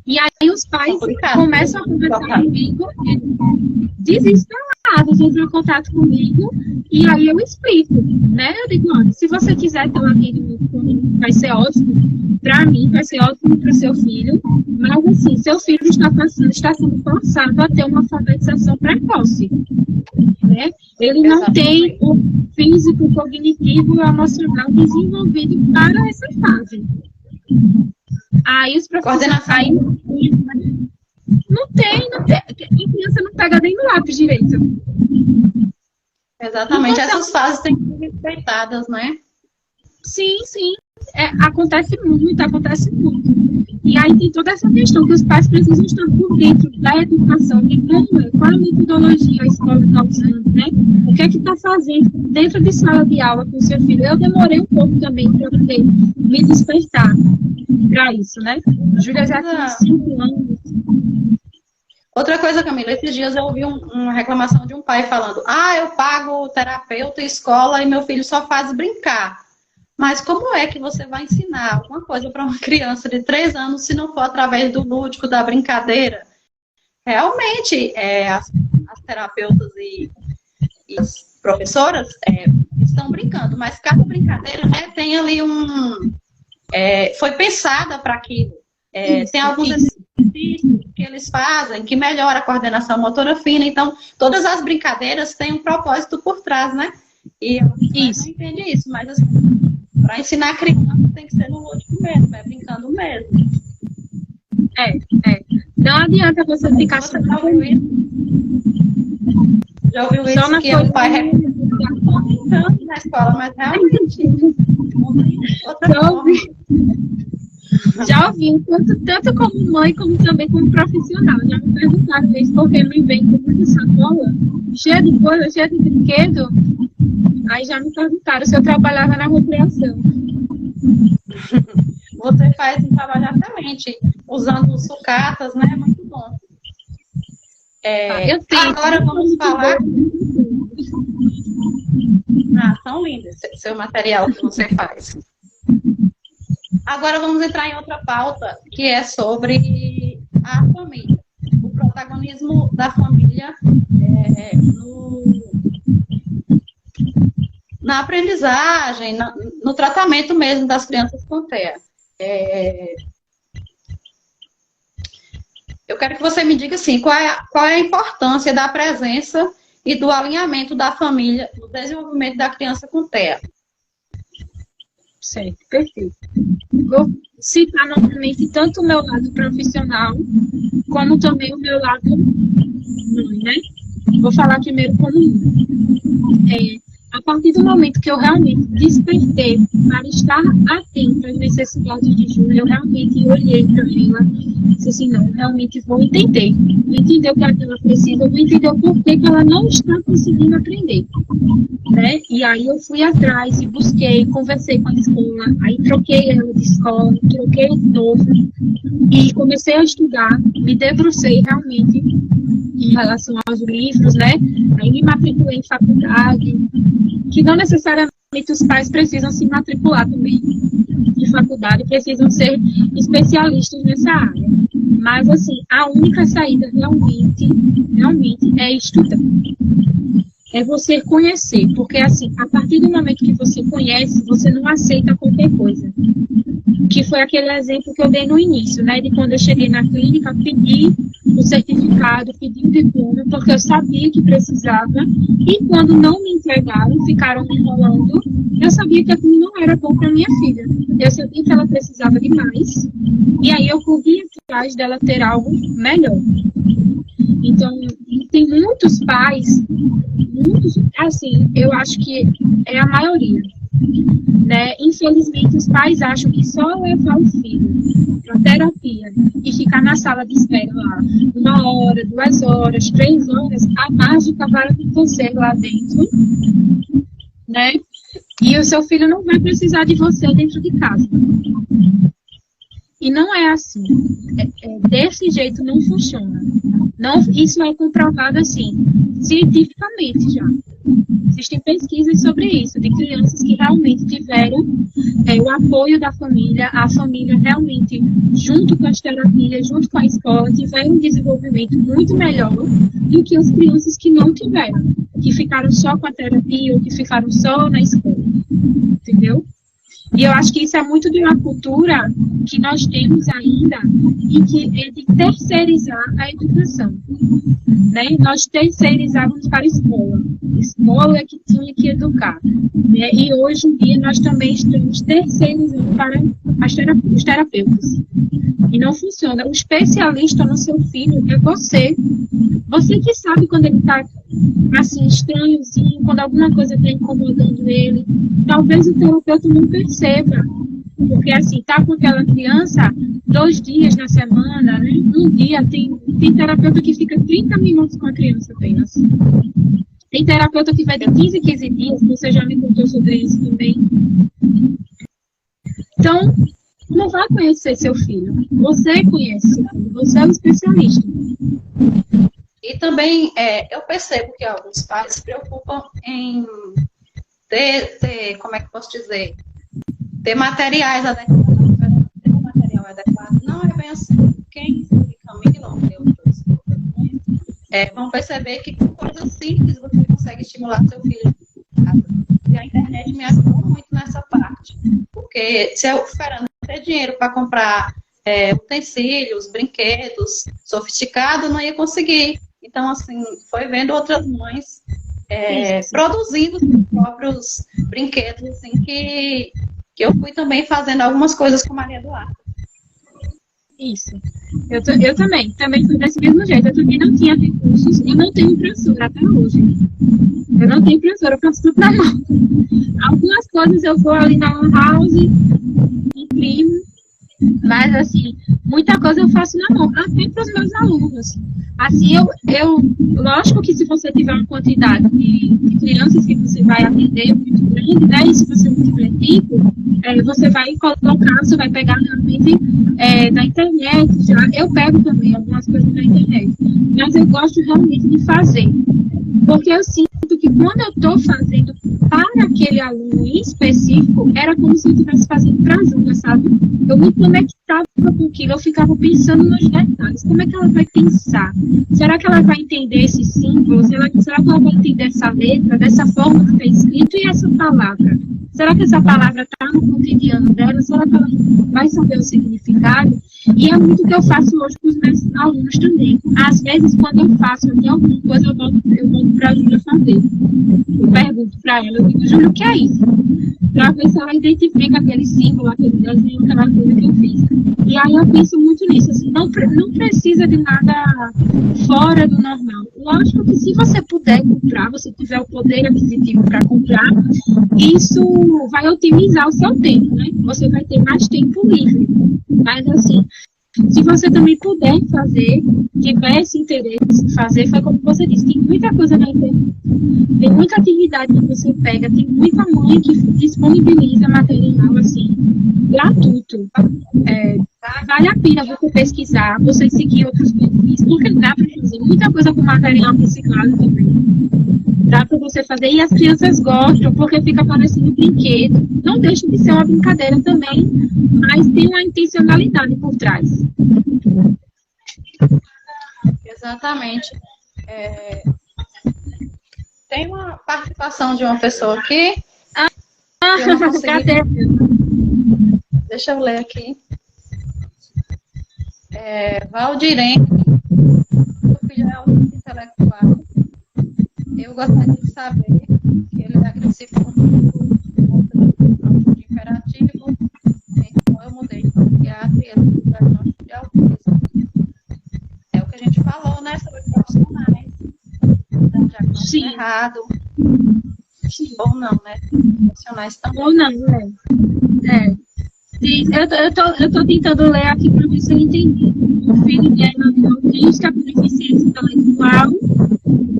E aí os pais começam a conversar comigo, desesperados, entram em contato comigo, e aí eu explico, né? Eu digo, olha, se você quiser ter um atendimento comigo, vai ser ótimo para mim, vai ser ótimo para o seu filho, mas assim, seu filho está sendo forçado a ter uma alfabetização precoce, né? Ele não tem o físico, o cognitivo e o emocional desenvolvido para essa fase. Aí os professores não tem, a criança não pega nem no lápis direito. Exatamente, essas fases têm que ser respeitadas, né? Sim, acontece muito. E aí tem toda essa questão que os pais precisam estar por dentro da educação, de qual a metodologia a escola está usando, né? O que é que está fazendo dentro de sala de aula com o seu filho. Eu demorei um pouco também para poder me despertar para isso, né? Júlia já tem 5 anos. Outra coisa, Camila, esses dias eu ouvi uma reclamação de um pai falando: eu pago terapeuta, escola e meu filho só faz brincar. Mas como é que você vai ensinar alguma coisa para uma criança de 3 anos se não for através do lúdico, da brincadeira? Realmente, as terapeutas e as professoras estão brincando, mas cada brincadeira, né, tem ali foi pensada para aquilo. Tem alguns exercícios que eles fazem que melhora a coordenação motora fina. Então, todas as brincadeiras têm um propósito por trás, né? E a gente não entende isso, mas assim, para ensinar a criança tem que ser no lúdico mesmo, brincando mesmo. Não adianta você ficar só. Já ouviu isso? Só que o pai repetindo na escola, mas realmente já ouvi, tanto como mãe, como também como profissional. Já me perguntaram isso, porque me vem com muita sacola, cheia de coisa, cheia de brinquedo. Aí já me perguntaram se eu trabalhava na recreação. Você faz um trabalho exatamente, usando sucatas, né? Muito bom. Agora vamos falar. São lindos seu material que você faz. Agora vamos entrar em outra pauta, que é sobre a família. O protagonismo da família na aprendizagem, no tratamento mesmo das crianças com TEA. Eu quero que você me diga assim, qual é a importância da presença e do alinhamento da família no desenvolvimento da criança com TEA. Certo, perfeito. Vou citar novamente tanto o meu lado profissional, como também o meu lado mãe, né? Vou falar primeiro como mãe. A partir do momento que eu realmente despertei para estar atenta às necessidades de Júlia, eu realmente olhei para ela e disse assim, não, realmente vou entender o que ela precisa, vou entender o porquê que ela não está conseguindo aprender, né? E aí eu fui atrás e busquei, conversei com a escola, aí troquei ela de escola, troquei de novo e comecei a estudar, me debrucei realmente em relação aos livros, né? Aí me matriculei em faculdade, que não necessariamente os pais precisam se matricular também de faculdade, precisam ser especialistas nessa área. Mas, assim, a única saída realmente é estudar. É você conhecer, porque, assim, a partir do momento que você conhece, você não aceita qualquer coisa. Que foi aquele exemplo que eu dei no início, né? De quando eu cheguei na clínica, pedi o certificado, pedi o diploma, porque eu sabia que precisava, e quando não me entregaram, ficaram me enrolando, eu sabia que aquilo não era bom para minha filha. Eu sabia que ela precisava de mais, e aí eu corri atrás dela ter algo melhor. Então, tem muitos pais, assim, eu acho que é a maioria, né? Infelizmente, os pais acham que só levar o filho para terapia e ficar na sala de espera lá 1 hora, 2 horas, 3 horas, a mágica vai acontecer lá dentro, né? E o seu filho não vai precisar de você dentro de casa. E não é assim. Desse jeito não funciona. Não, isso é comprovado assim, cientificamente já. Existem pesquisas sobre isso, de crianças que realmente tiveram o apoio da família, a família realmente, junto com as terapias, junto com a escola, tiveram um desenvolvimento muito melhor do que as crianças que não tiveram, que ficaram só com a terapia ou que ficaram só na escola. Entendeu? E eu acho que isso é muito de uma cultura que nós temos ainda e que é de terceirizar a educação. Né? Nós terceirizávamos para a escola. A escola é que tinha que educar. Né? E hoje em dia nós também estamos terceirizando para os terapeutas. E não funciona. O especialista no seu filho é você. Você que sabe quando ele está assim, estranhozinho, quando alguma coisa está incomodando ele. Talvez o terapeuta não perceba. Porque, assim, tá com aquela criança 2 dias na semana, né? Um dia, tem terapeuta que fica 30 minutos com a criança apenas. Tem terapeuta que vai de 15 em 15 dias, você já me contou sobre isso também. Então, não vai conhecer seu filho. Você conhece seu filho, você é o especialista. E também, eu percebo que alguns pais se preocupam em ter, como é que eu posso dizer? ter materiais adequados, ter um material adequado, não é bem assim. Quem se Camila, ou outros vão perceber que com coisas simples você consegue estimular seu filho. E a internet me ajudou muito nessa parte. Porque se eu, Fernanda, ter dinheiro para comprar utensílios, brinquedos sofisticados, não ia conseguir. Então, assim, foi vendo outras mães produzindo os próprios brinquedos, assim, que eu fui também fazendo algumas coisas com Maria Eduarda. Isso. Eu também fui desse mesmo jeito. Eu também não tinha recursos e não tenho impressora até hoje. Eu não tenho impressora, eu faço tudo na mão. Algumas coisas eu vou ali na Lan House, imprimo, mas assim, muita coisa eu faço na mão, até para os meus alunos. Assim, lógico que se você tiver uma quantidade de crianças que você vai atender muito grande, né? E se você não tiver tempo, você vai colocar, você vai pegar realmente da internet. Eu pego também algumas coisas da internet, mas eu gosto realmente de fazer. Porque eu sinto que quando eu estou fazendo para aquele aluno em específico, era como se eu estivesse fazendo para a Júlia, sabe? Eu me conectava com aquilo, eu ficava pensando nos detalhes. Como é que ela vai pensar? Será que ela vai entender esse símbolo? Será que ela vai entender essa letra, dessa forma que está escrito e essa palavra? Será que essa palavra está no cotidiano dela? Será que ela vai saber o significado? E é muito o que eu faço hoje com os meus alunos também. Às vezes, quando eu faço alguma coisa, eu volto para a Júlia fazer. Eu pergunto para ela, eu digo, Júlia, o que é isso? Para ver se ela identifica aquele símbolo, aquele desenho, aquela coisa que eu fiz. E aí eu penso muito nisso, assim, não precisa de nada fora do normal. Lógico que se você puder comprar, você tiver o poder aquisitivo para comprar, isso vai otimizar o seu tempo, né? Você vai ter mais tempo livre. Mas assim, se você também puder fazer, tiver esse interesse em fazer, foi como você disse, tem muita coisa na internet. Tem muita atividade que você pega, tem muita mãe que disponibiliza material assim, gratuito. Vale a pena você pesquisar, você seguir outros perfis, porque dá para fazer muita coisa com material reciclado também. Dá para você fazer, e as crianças gostam, porque fica parecendo brinquedo. Não deixa de ser uma brincadeira também, mas tem uma intencionalidade por trás. Exatamente. Tem uma participação de uma pessoa aqui. Eu não consegui... Cadê? Deixa eu ler aqui. Valdirene, o filho é autista intelectual. Eu gostaria de saber que ele é agressivo com de imperativo. Então eu mudei de psiquiatra e ele tem diagnóstico de autismo. É o que a gente falou, né? Sobre profissionais. Diagnóstico errado. Sim. Ou não, né? Profissionais também. Ou não, Eu tô tentando ler aqui para ver se eu entendi. O filho dela é autista com deficiência intelectual.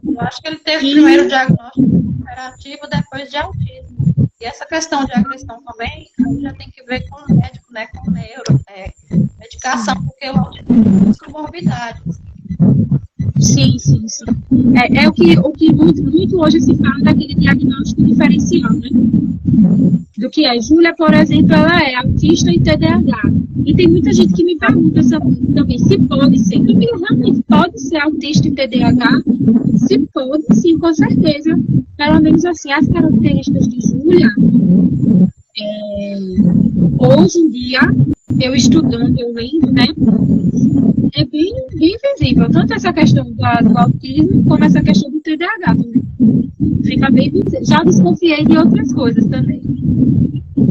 Eu acho que ele teve primeiro diagnóstico imperativo, depois de autismo. E essa questão de agressão também, aí já tem que ver com o médico, né? Com o neuro, medicação, porque o autismo tem comorbidades. Sim. O que muito hoje se fala daquele diagnóstico diferencial, né? Do que é. Júlia, por exemplo, ela é autista e TDAH. E tem muita gente que me pergunta também se pode ser. O filho realmente pode ser autista e TDAH? Se pode, sim, com certeza. Pelo menos assim, as características de Júlia, hoje em dia, eu estudando, eu lendo, né? É bem visível, tanto essa questão do autismo, como essa questão do TDAH também. Fica bem visível. Já desconfiei de outras coisas também.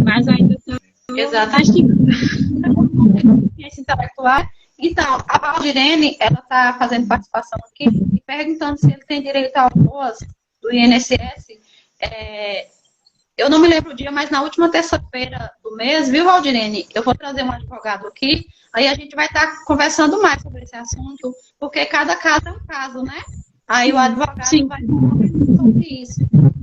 Mas ainda está... Exatamente. Esse intelectual. Então, a Valdirene, ela está fazendo participação aqui e perguntando se ele tem direito ao POS do INSS. Eu não me lembro o dia, mas na última terça-feira do mês, viu, Valdirene? Eu vou trazer um advogado aqui, aí a gente vai estar conversando mais sobre esse assunto, porque cada caso é um caso, né? Aí o advogado vai falar sobre isso.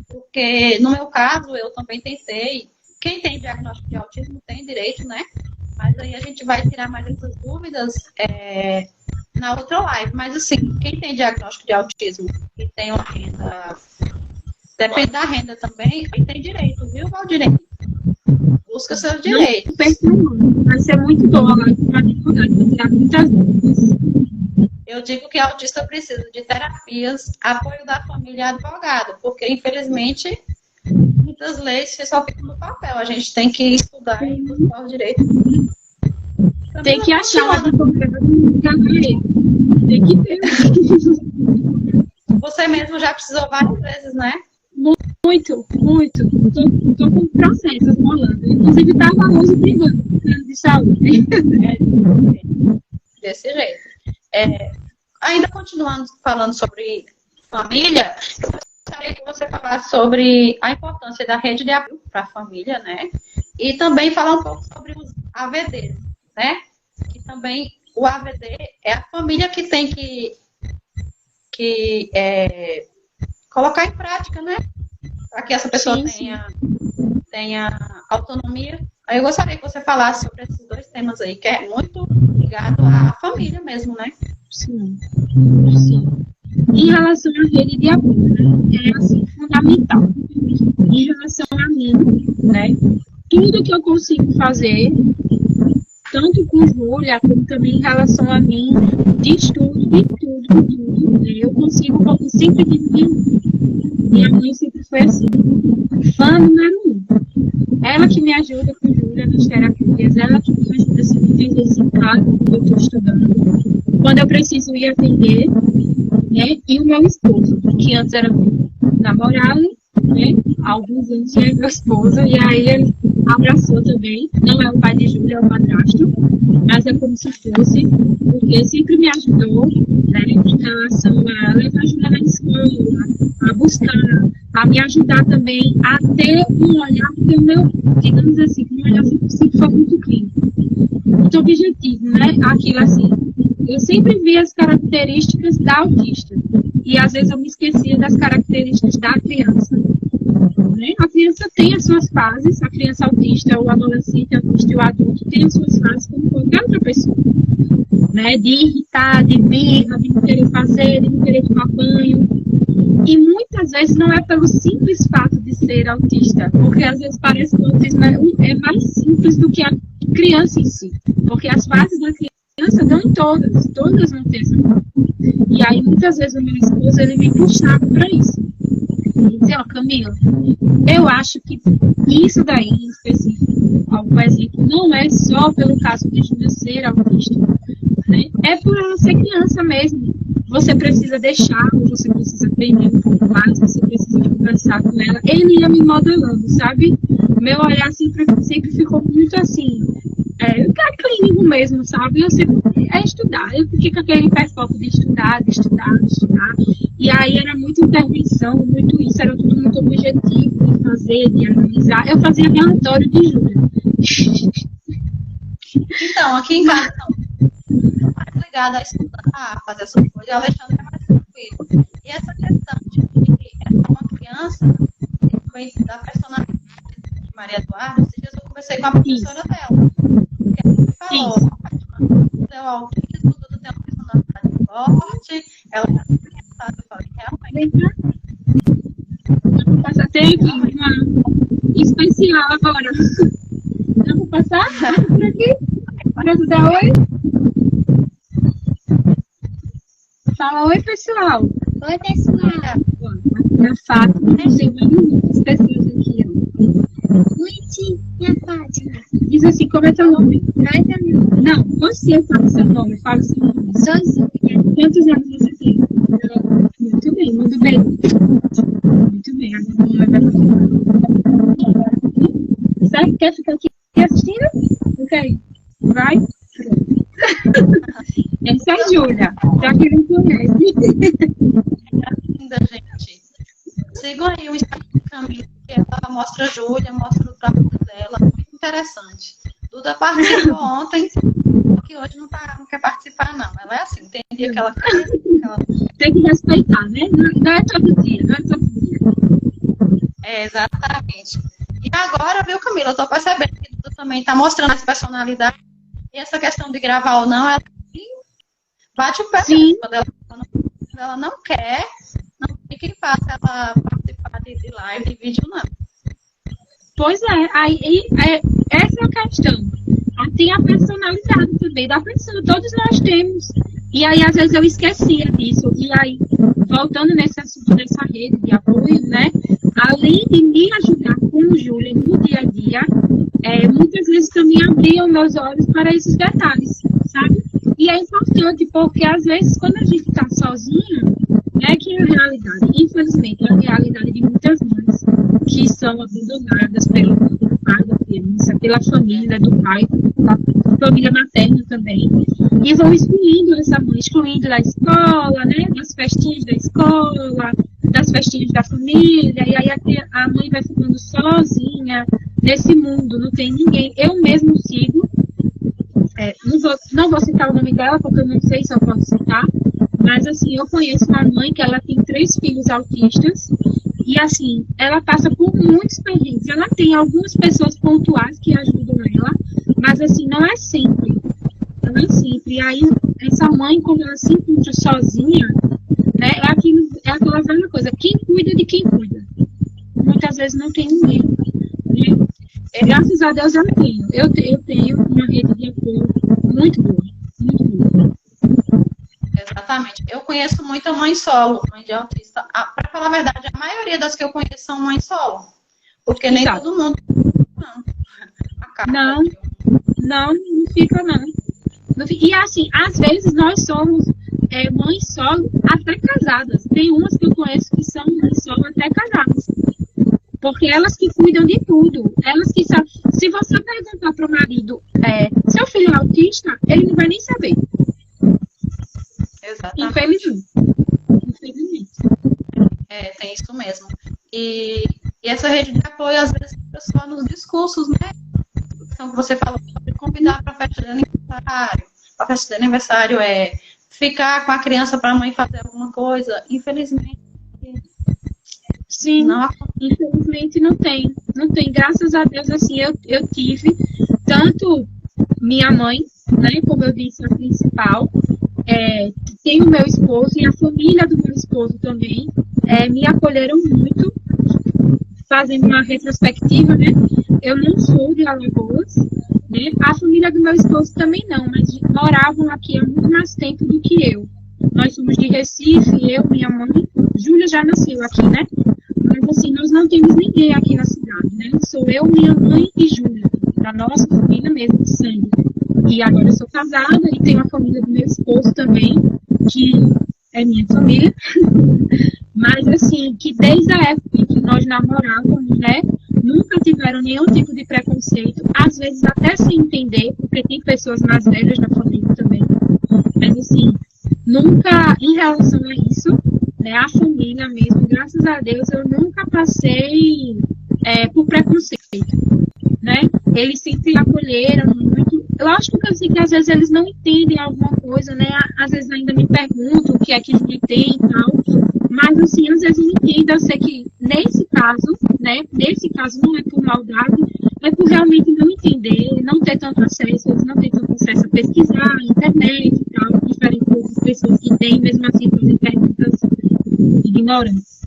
Porque, no meu caso, eu também tentei. Quem tem diagnóstico de autismo tem direito, né? Mas aí a gente vai tirar mais essas dúvidas na outra live. Mas, assim, quem tem diagnóstico de autismo e tem uma renda... Depende da renda também, e tem direito, viu, Valdirene? Busca seus direitos. Vai ser muito bom agora para advogado, vou tirar muitas dúvidas. Eu digo que autista precisa de terapias, apoio da família e advogado, porque, infelizmente, muitas leis só ficam no papel. A gente tem que estudar e buscar os direitos. Tem que achar uma advogada. Tem que ter. Você mesmo já precisou várias vezes, né? Muito, muito. Estou com processos rolando. Inclusive, estava hoje brigando com o plano de saúde. Desse jeito. Ainda continuando falando sobre família, eu gostaria que você falasse sobre a importância da rede de apoio para a família, né? E também falar um pouco sobre os AVDs, né? Que também o AVD é a família que tem que colocar em prática, né? Para que essa pessoa tenha autonomia. Aí eu gostaria que você falasse sobre esses dois temas aí, que é muito ligado à família mesmo, né? Sim. Em relação à rede de apoio, né? É assim, fundamental. Em relação a mim, né? Tudo que eu consigo fazer, tanto com Júlia, como também em relação a mim, de tudo, né? Eu consigo, eu sempre dividir. Minha mãe sempre foi assim. Fã número 1. Ela que me ajuda com Júlia nas terapias, ela que me ajuda assim, a entender esse caso que eu estou estudando. Quando eu preciso ir atender, né? E o meu esposo, que antes era namorado, né? Há alguns anos já é meu esposo, e aí ele abraçou também. Não é o pai de Júlia, é o padrasto, mas é como se fosse, porque sempre me ajudou, né? Em relação a levar a Júlia na escola, a buscar, a me ajudar também a ter um olhar, porque o meu, digamos assim, um olhar sempre foi muito clínico, muito objetivo, né? Aquilo assim. Eu sempre vi as características da autista. E às vezes eu me esquecia das características da criança. Né? A criança tem as suas fases, a criança autista, o adolescente autista e o adulto tem as suas fases como qualquer outra pessoa. Né? De irritar, de birra, de não querer fazer, de não querer tomar banho. E muitas vezes não é pelo simples fato de ser autista, porque às vezes parece que o autismo é mais simples do que a criança em si. Porque as fases da criança dão em todas vão ter essa. E aí, muitas vezes, o meu esposo, ele me puxava para isso. Ele dizia, Camila, eu acho que isso daí, em específico, algum exemplo, não é só pelo caso de Júlia ser autista, né? É por ela ser criança mesmo. Você precisa deixar, você precisa aprender um pouco mais, você precisa conversar com ela. Ele ia me modelando, sabe? Meu olhar sempre ficou muito assim, clínico mesmo, sabe? Eu sempre estudar. Eu fiquei com aquele hiperfoco de estudar. E aí era muita intervenção, muito isso, era tudo muito objetivo de fazer, de analisar. Eu fazia relatório de Júlia. Então, aqui em casa, mais ligada a estudar, a fazer essas coisas, a Alexandre é mais tranquilo. E essa questão de que é uma criança, também da personalidade de Maria Eduarda, esses dias eu conversei com a professora dela. Falou, seu autismo, tudo tem uma personalidade forte, ela já sabe, eu falei, realmente. Vou passar tempo, uma especial agora. Eu vou passar por aqui, para ajudar oi. Fala oi, pessoal. Oi, pessoal. A Fátima, tem várias pessoas aqui, ó. Oi, tia Fátima. Diz assim, como é teu nome? Caetano. Não, você fala seu nome, fala seu nome. Sou Zúlia. Quantos anos você tem? Muito bem, muito bem. Muito bem, agora a mamãe vai fazer. Sabe, quer ficar aqui assistindo? Não quer ir? Vai? Pronto. Essa é a Júlia, já que não conhece. Linda, gente. Sigam aí o Instagram da Camila, que ela mostra a Júlia, mostra o trabalho dela, muito interessante. Duda participou ontem, que hoje não quer participar, não. Ela é assim, entendi que ela quer. Tem que respeitar, né? Não é todo dia, não é todo dia. Exatamente. E agora, viu, Camila, eu tô percebendo que Duda também tá mostrando essa personalidade. E essa questão de gravar ou não, ela bate o pé. Quando ela não quer, não tem quem faça ela participar de live, de vídeo, não. Pois é, essa é a questão. Tem a personalidade também da pessoa, todos nós temos. E aí, às vezes, eu esquecia disso. E aí, voltando nesse assunto dessa rede de apoio, né? Além de me ajudar com o Júlia no dia a dia, muitas vezes também abriam meus olhos para esses detalhes, sabe? E é importante, porque às vezes, quando a gente está sozinha, que é a realidade, infelizmente, é a realidade de muitas mães que são abandonadas pelo pai da criança, pela família do pai, da família materna também, e vão excluindo essa mãe, excluindo da escola, né, das festinhas da escola, das festinhas da família, e aí a mãe vai ficando sozinha nesse mundo, não tem ninguém. Eu mesmo sigo, não vou citar o nome dela, porque eu não sei se eu posso citar, mas assim, eu conheço uma mãe que ela tem 3 filhos autistas, e assim, ela passa por muitos perrengues. Ela tem algumas pessoas pontuais que ajudam ela, mas assim, não é sempre. Não é sempre. E aí, essa mãe, quando ela se encontra sozinha, né, é aquela velha coisa, quem cuida de quem cuida. Muitas vezes não tem ninguém. Né? Graças a Deus eu tenho uma rede de apoio muito boa. Muito boa. Exatamente. Eu conheço muita mãe solo, mãe de autista. Para falar a verdade, a maioria das que eu conheço são mães solo. Porque nem Exato. todo mundo. Não fica, não. E assim, às vezes nós somos mães solo até casadas. Tem umas que eu conheço que são mães solo até casadas. Porque elas que cuidam de tudo. Elas que sabem. Se você perguntar para o marido, seu filho é autista, ele não vai nem saber. Exatamente. Infelizmente. Tem isso mesmo. E essa rede de apoio, às vezes, a pessoa nos discursos, né? Então, você falou sobre convidar para a festa de aniversário. A festa de aniversário é ficar com a criança para a mãe fazer alguma coisa. Infelizmente. Sim, infelizmente não tem. Não tem. Graças a Deus, assim, eu tive tanto minha mãe, né? Como eu disse, a principal. Tem o meu esposo e a família do meu esposo também me acolheram muito, fazendo uma retrospectiva, né? Eu não sou de Alagoas, né? A família do meu esposo também não, mas moravam aqui há muito mais tempo do que eu. Nós somos de Recife, eu, minha mãe, Júlia já nasceu aqui, né? Mas assim, nós não temos ninguém aqui na cidade, né? Sou eu, minha mãe e Júlia, da nossa família mesmo, de sangue. E agora eu sou casada e tenho a família do meu esposo também, que é minha família. Mas assim, que desde a época em que nós namorávamos, né, nunca tiveram nenhum tipo de preconceito, às vezes até sem entender, porque tem pessoas mais velhas na família também. Mas assim, nunca, em relação a isso, né, a família mesmo, graças a Deus, eu nunca passei por preconceito, né? Eles sempre acolheram muito. Lógico que eu sei que às vezes eles não entendem alguma coisa, né? Às vezes ainda me perguntam o que é que a gente tem e tal. Mas assim, às vezes eu entendo, eu sei que nesse caso, né? Nesse caso não é por maldade, é por realmente não entender, não ter tanto acesso, eles não têm tanto acesso a pesquisar, internet e tal, diferente de outras pessoas que têm, mesmo assim, fazem perguntas ignorantes.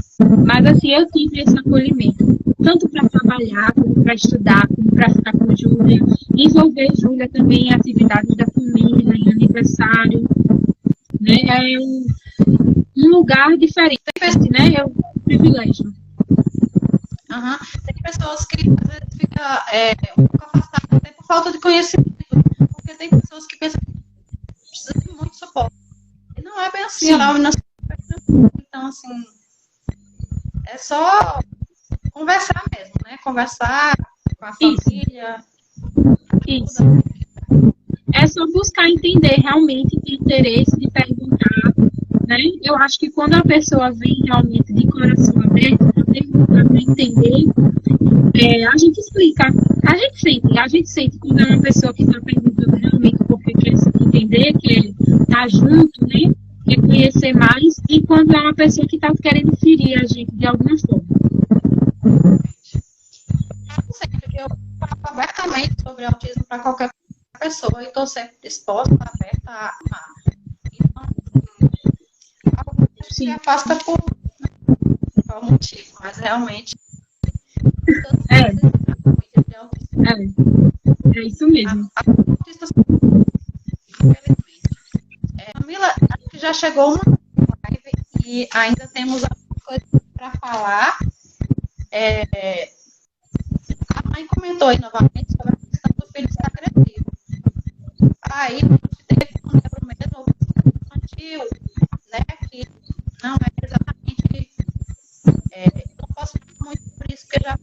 Mas assim, eu tive esse acolhimento, tanto para trabalhar, como para estudar, como para ficar com Júlia, envolver Júlia também em atividades da família, em aniversário, né? É um lugar diferente, né? É um privilégio. Uhum. Tem pessoas que às vezes ficam um pouco afastadas até por falta de conhecimento, porque tem pessoas que pensam que precisa de muito suporte. E não é bem assim, então assim, é só conversar mesmo, né? Conversar com a família. Isso. É só buscar entender realmente, ter interesse de perguntar, né? Eu acho que quando a pessoa vem realmente de coração aberto para perguntar, para entender, a gente explica. A gente sente quando é uma pessoa que está perguntando realmente porque quer se entender, quer estar junto, né? Quer conhecer mais, e quando é uma pessoa que está querendo ferir a gente de alguma forma. Sempre que eu falo abertamente sobre autismo para qualquer pessoa, e estou sempre disposta, aberta a amar. Então, se afasta por qual motivo, mas realmente É isso mesmo. Camila, acho que já chegou uma live e ainda temos algumas coisas para falar. A mãe comentou aí novamente sobre a questão do filho estar agressivo. Aí a gente teve um lembro mesmo infantil, né? Que não é exatamente. Não posso falar muito por isso, porque já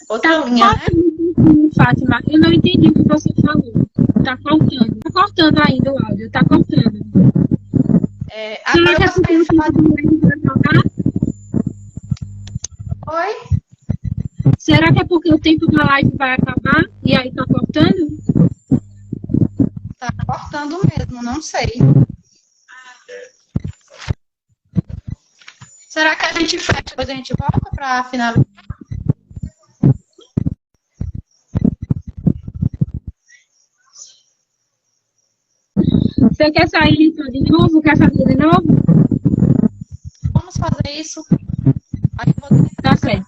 outra linha, né? Fátima, eu não entendi o que você falou. Tá cortando. Tá cortando ainda o áudio, tá cortando. Agora eu gostaria de falar de... Oi? Será que é porque o tempo da live vai acabar e aí tá cortando? Tá cortando mesmo, não sei. Será que a gente fecha, depois a gente volta para finalizar? Você quer sair então de novo? Quer fazer de novo? Vamos fazer isso. Aí eu vou Tá certo.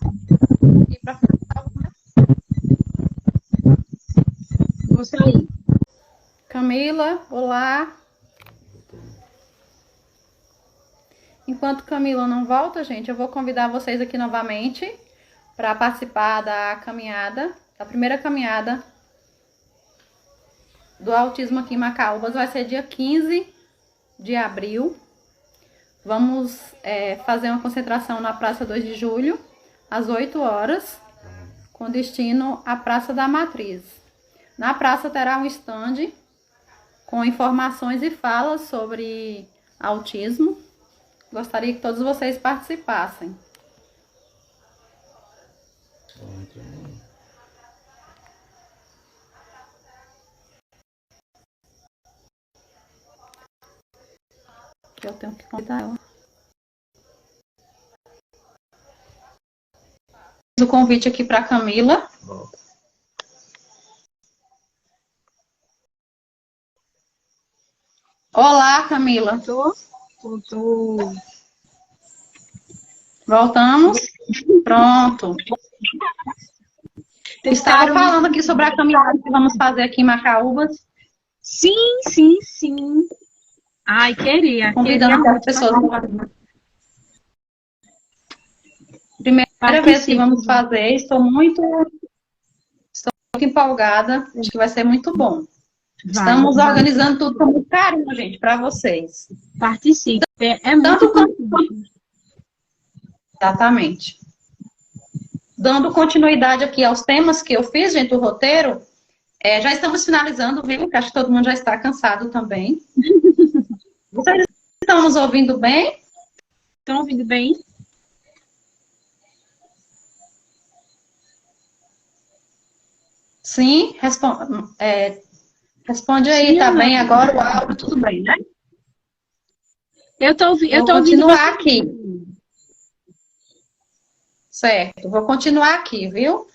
ir para finalizar. Vou sair. Camila, olá. Enquanto Camila não volta, gente, eu vou convidar vocês aqui novamente para participar da caminhada, da primeira caminhada do autismo aqui em Macaúbas. Vai ser dia 15 de abril. Vamos fazer uma concentração na Praça 2 de Julho, às 8 horas, com destino à Praça da Matriz. Na praça terá um stand com informações e falas sobre autismo. Gostaria que todos vocês participassem. Eu tenho que convidar ela. O convite aqui para Camila. Olá, Camila. Tô. Voltamos? Pronto. Estava falando aqui sobre a caminhada que vamos fazer aqui em Macaúbas. Sim. Ai, queria. Convidando as pessoas. Primeira vez que vamos fazer, estou muito empolgada. Acho que vai ser muito bom. Estamos organizando tudo com muito carinho, gente, para vocês. Participe. É muito Exatamente. Dando continuidade aqui aos temas que eu fiz, gente, o roteiro, já estamos finalizando, viu? Acho que todo mundo já está cansado também. Vocês estão nos ouvindo bem? Estão ouvindo bem? Sim, responde aí, tá bem? Agora o áudio, tudo bem, né? Eu tô ouvindo. Eu vou continuar aqui. Certo, vou continuar aqui, viu?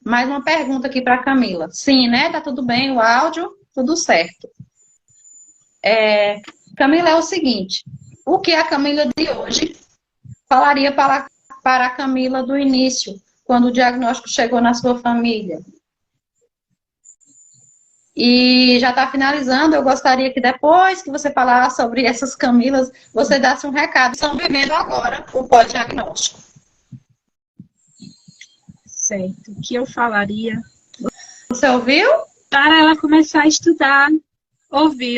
Mais uma pergunta aqui para a Camila. Sim, né? Tá tudo bem, o áudio, tudo certo. Camila, é o seguinte, o que a Camila de hoje falaria para a Camila do início, quando o diagnóstico chegou na sua família? E já está finalizando, eu gostaria que depois que você falar sobre essas Camilas, você desse um recado. Estão vivendo agora o pós-diagnóstico. Certo. O que eu falaria? Você ouviu? Para ela começar a estudar. Ouvi.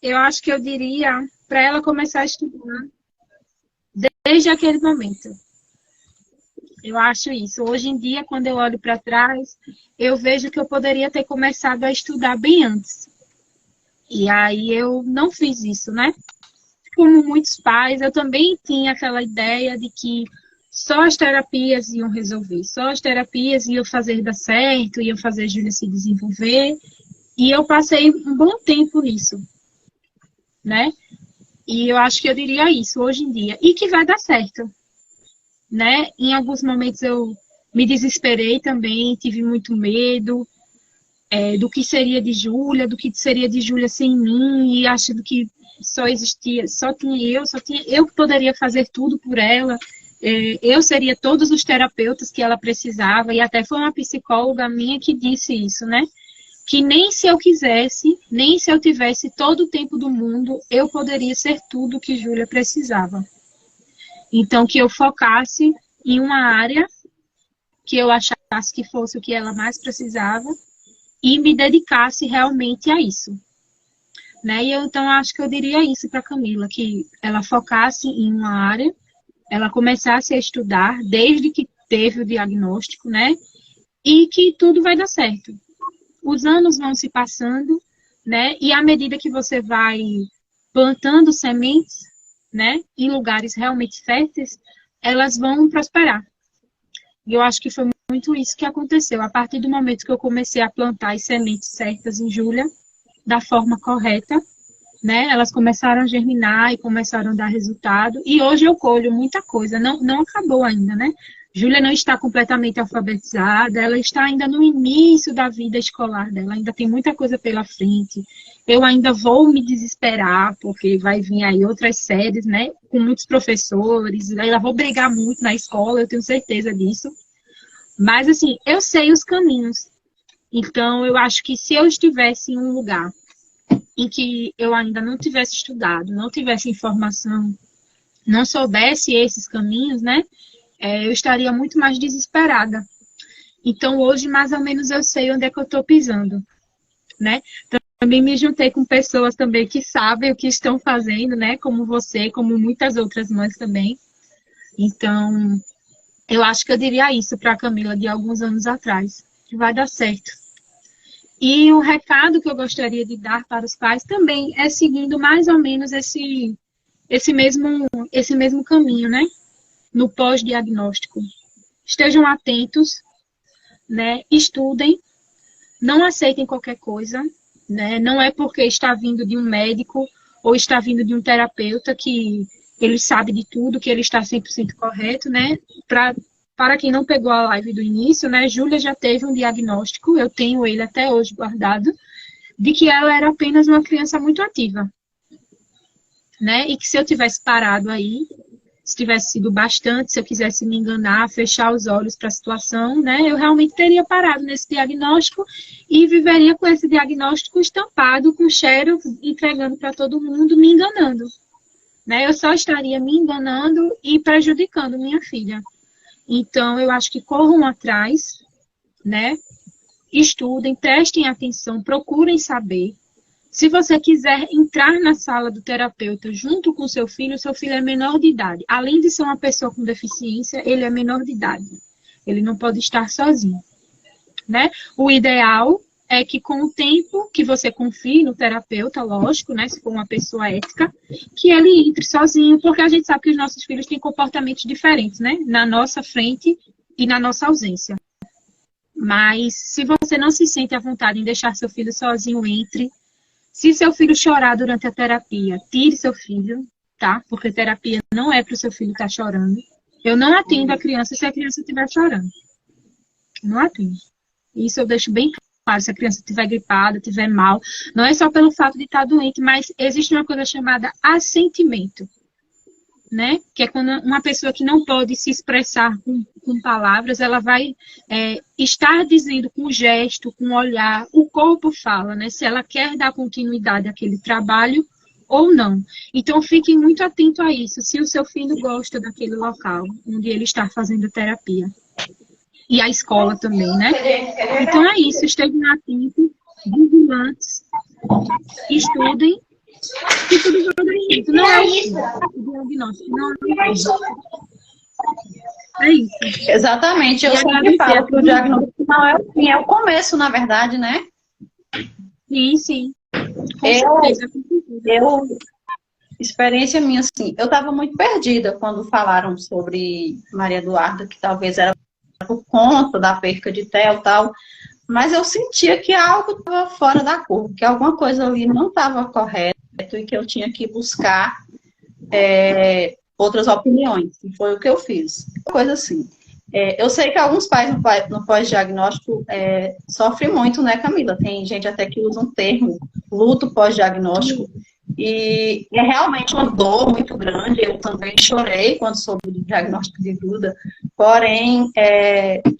Eu acho que eu diria para ela começar a estudar desde aquele momento. Eu acho isso. Hoje em dia, quando eu olho para trás, eu vejo que eu poderia ter começado a estudar bem antes. E aí eu não fiz isso, né? Como muitos pais, eu também tinha aquela ideia de que só as terapias iam resolver, só as terapias iam fazer dar certo, iam fazer a Júlia se desenvolver. E eu passei um bom tempo nisso, né? E eu acho que eu diria isso hoje em dia. E que vai dar certo, né? Em alguns momentos eu me desesperei também, tive muito medo do que seria de Júlia, do que seria de Júlia sem mim, e achando que só tinha eu que poderia fazer tudo por ela, eu seria todos os terapeutas que ela precisava, e até foi uma psicóloga minha que disse isso, né? Que nem se eu quisesse, nem se eu tivesse todo o tempo do mundo, eu poderia ser tudo que Júlia precisava. Então, que eu focasse em uma área que eu achasse que fosse o que ela mais precisava e me dedicasse realmente a isso. Né? E eu, então, acho que eu diria isso para Camila, que ela focasse em uma área, ela começasse a estudar desde que teve o diagnóstico, né? E que tudo vai dar certo. Os anos vão se passando, né? E à medida que você vai plantando sementes, né? Em lugares realmente férteis, elas vão prosperar. E eu acho que foi muito isso que aconteceu. A partir do momento que eu comecei a plantar as sementes certas em Júlia, da forma correta, né? Elas começaram a germinar e começaram a dar resultado. E hoje eu colho muita coisa. Não acabou ainda, né? Júlia não está completamente alfabetizada, ela está ainda no início da vida escolar dela, ainda tem muita coisa pela frente. Eu ainda vou me desesperar, porque vai vir aí outras séries, né? Com muitos professores, ainda vou brigar muito na escola, eu tenho certeza disso. Mas, assim, eu sei os caminhos. Então, eu acho que se eu estivesse em um lugar em que eu ainda não tivesse estudado, não tivesse informação, não soubesse esses caminhos, né? Eu estaria muito mais desesperada. Então, hoje, mais ou menos, eu sei onde é que eu estou pisando, né? Também me juntei com pessoas também que sabem o que estão fazendo, né? Como você, como muitas outras mães também. Então, eu acho que eu diria isso para a Camila de alguns anos atrás, que vai dar certo. E o recado que eu gostaria de dar para os pais também é seguindo mais ou menos esse mesmo caminho, né? No pós-diagnóstico. Estejam atentos, né? Estudem, não aceitem qualquer coisa, né? Não é porque está vindo de um médico ou está vindo de um terapeuta que ele sabe de tudo, que ele está 100% correto, né? Para quem não pegou a live do início, né? Júlia já teve um diagnóstico, eu tenho ele até hoje guardado, de que ela era apenas uma criança muito ativa, né? E que se eu tivesse parado aí, se tivesse sido bastante, se eu quisesse me enganar, fechar os olhos para a situação, né, eu realmente teria parado nesse diagnóstico e viveria com esse diagnóstico estampado, com cheiro, entregando para todo mundo, me enganando. Né? Eu só estaria me enganando e prejudicando minha filha. Então, eu acho que corram atrás, né, estudem, prestem atenção, procurem saber. Se você quiser entrar na sala do terapeuta junto com o seu filho é menor de idade. Além de ser uma pessoa com deficiência, ele é menor de idade. Ele não pode estar sozinho, né? O ideal é que com o tempo que você confie no terapeuta, lógico, né? Se for uma pessoa ética, que ele entre sozinho, porque a gente sabe que os nossos filhos têm comportamentos diferentes, né? Na nossa frente e na nossa ausência. Mas se você não se sente à vontade em deixar seu filho sozinho, entre. Se seu filho chorar durante a terapia, tire seu filho, tá? Porque terapia não é para o seu filho estar chorando. Eu não atendo a criança se a criança estiver chorando. Não atendo. Isso eu deixo bem claro. Se a criança estiver gripada, estiver mal, não é só pelo fato de estar doente, mas existe uma coisa chamada assentimento, né? Que é quando uma pessoa que não pode se expressar com palavras, ela vai estar dizendo com gesto, com olhar, o corpo fala, né? Se ela quer dar continuidade àquele trabalho ou não. Então, fiquem muito atentos a isso, se o seu filho gosta daquele local onde ele está fazendo terapia. E a escola também, né? Então, é isso, estejam atentos, vigilantes, estudem, e tudo vai dar jeito. Não é isso. O diagnóstico não é isso. É isso. Exatamente. Eu sempre falo que o diagnóstico não é o fim, é o começo, na verdade, né? Sim, sim. Com certeza. Experiência minha, assim, eu estava muito perdida quando falaram sobre Maria Eduarda, que talvez era por conta da perca de Theo e tal, mas eu sentia que algo estava fora da curva, que alguma coisa ali não estava correta e que eu tinha que buscar outras opiniões. E foi o que eu fiz. Coisa assim. Eu sei que alguns pais no pós-diagnóstico sofrem muito, né, Camila? Tem gente até que usa um termo, luto pós-diagnóstico. E é realmente uma dor muito grande. Eu também chorei quando soube do diagnóstico de Duda. Porém,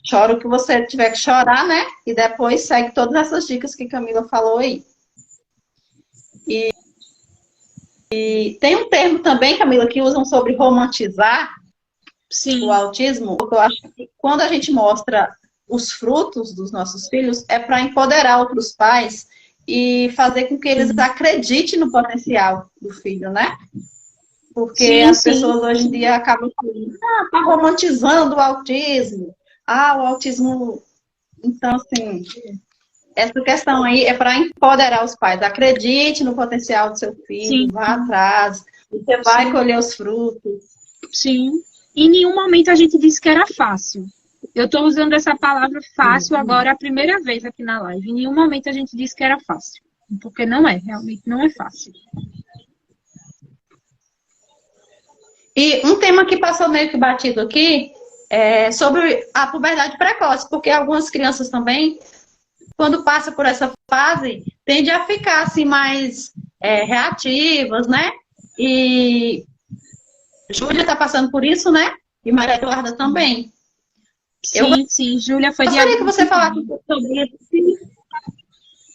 chora o que você tiver que chorar, né? E depois segue todas essas dicas que Camila falou aí. E tem um termo também, Camila, que usam sobre romantizar Sim. o autismo. Eu acho que quando a gente mostra os frutos dos nossos filhos, é para empoderar outros pais e fazer com que eles acreditem no potencial do filho, né? Porque as pessoas hoje em dia acabam falando, tá romantizando o autismo. O autismo... Então, assim, essa questão aí é para empoderar os pais. Acredite no potencial do seu filho, vá atrás, você vai colher os frutos. Sim. Em nenhum momento a gente disse que era fácil. Eu estou usando essa palavra fácil agora a primeira vez aqui na live. Em nenhum momento a gente disse que era fácil. Porque não é, realmente não é fácil. E um tema que passou meio que batido aqui é sobre a puberdade precoce, porque algumas crianças também, quando passa por essa fase, tendem a ficar assim mais reativas, né? E Júlia está passando por isso, né? E Maria Eduarda também. Sim, Júlia foi gostaria que você falasse sobre isso,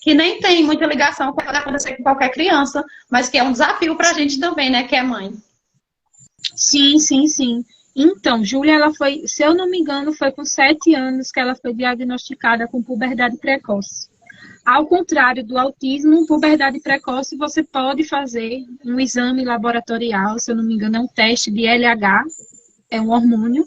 que nem tem muita ligação com o que pode acontecer com qualquer criança, mas que é um desafio para a gente também, né? Que é mãe. Sim. Então, Júlia, ela foi, se eu não me engano, foi com 7 anos que ela foi diagnosticada com puberdade precoce. Ao contrário do autismo, puberdade precoce, você pode fazer um exame laboratorial, se eu não me engano, é um teste de LH, é um hormônio,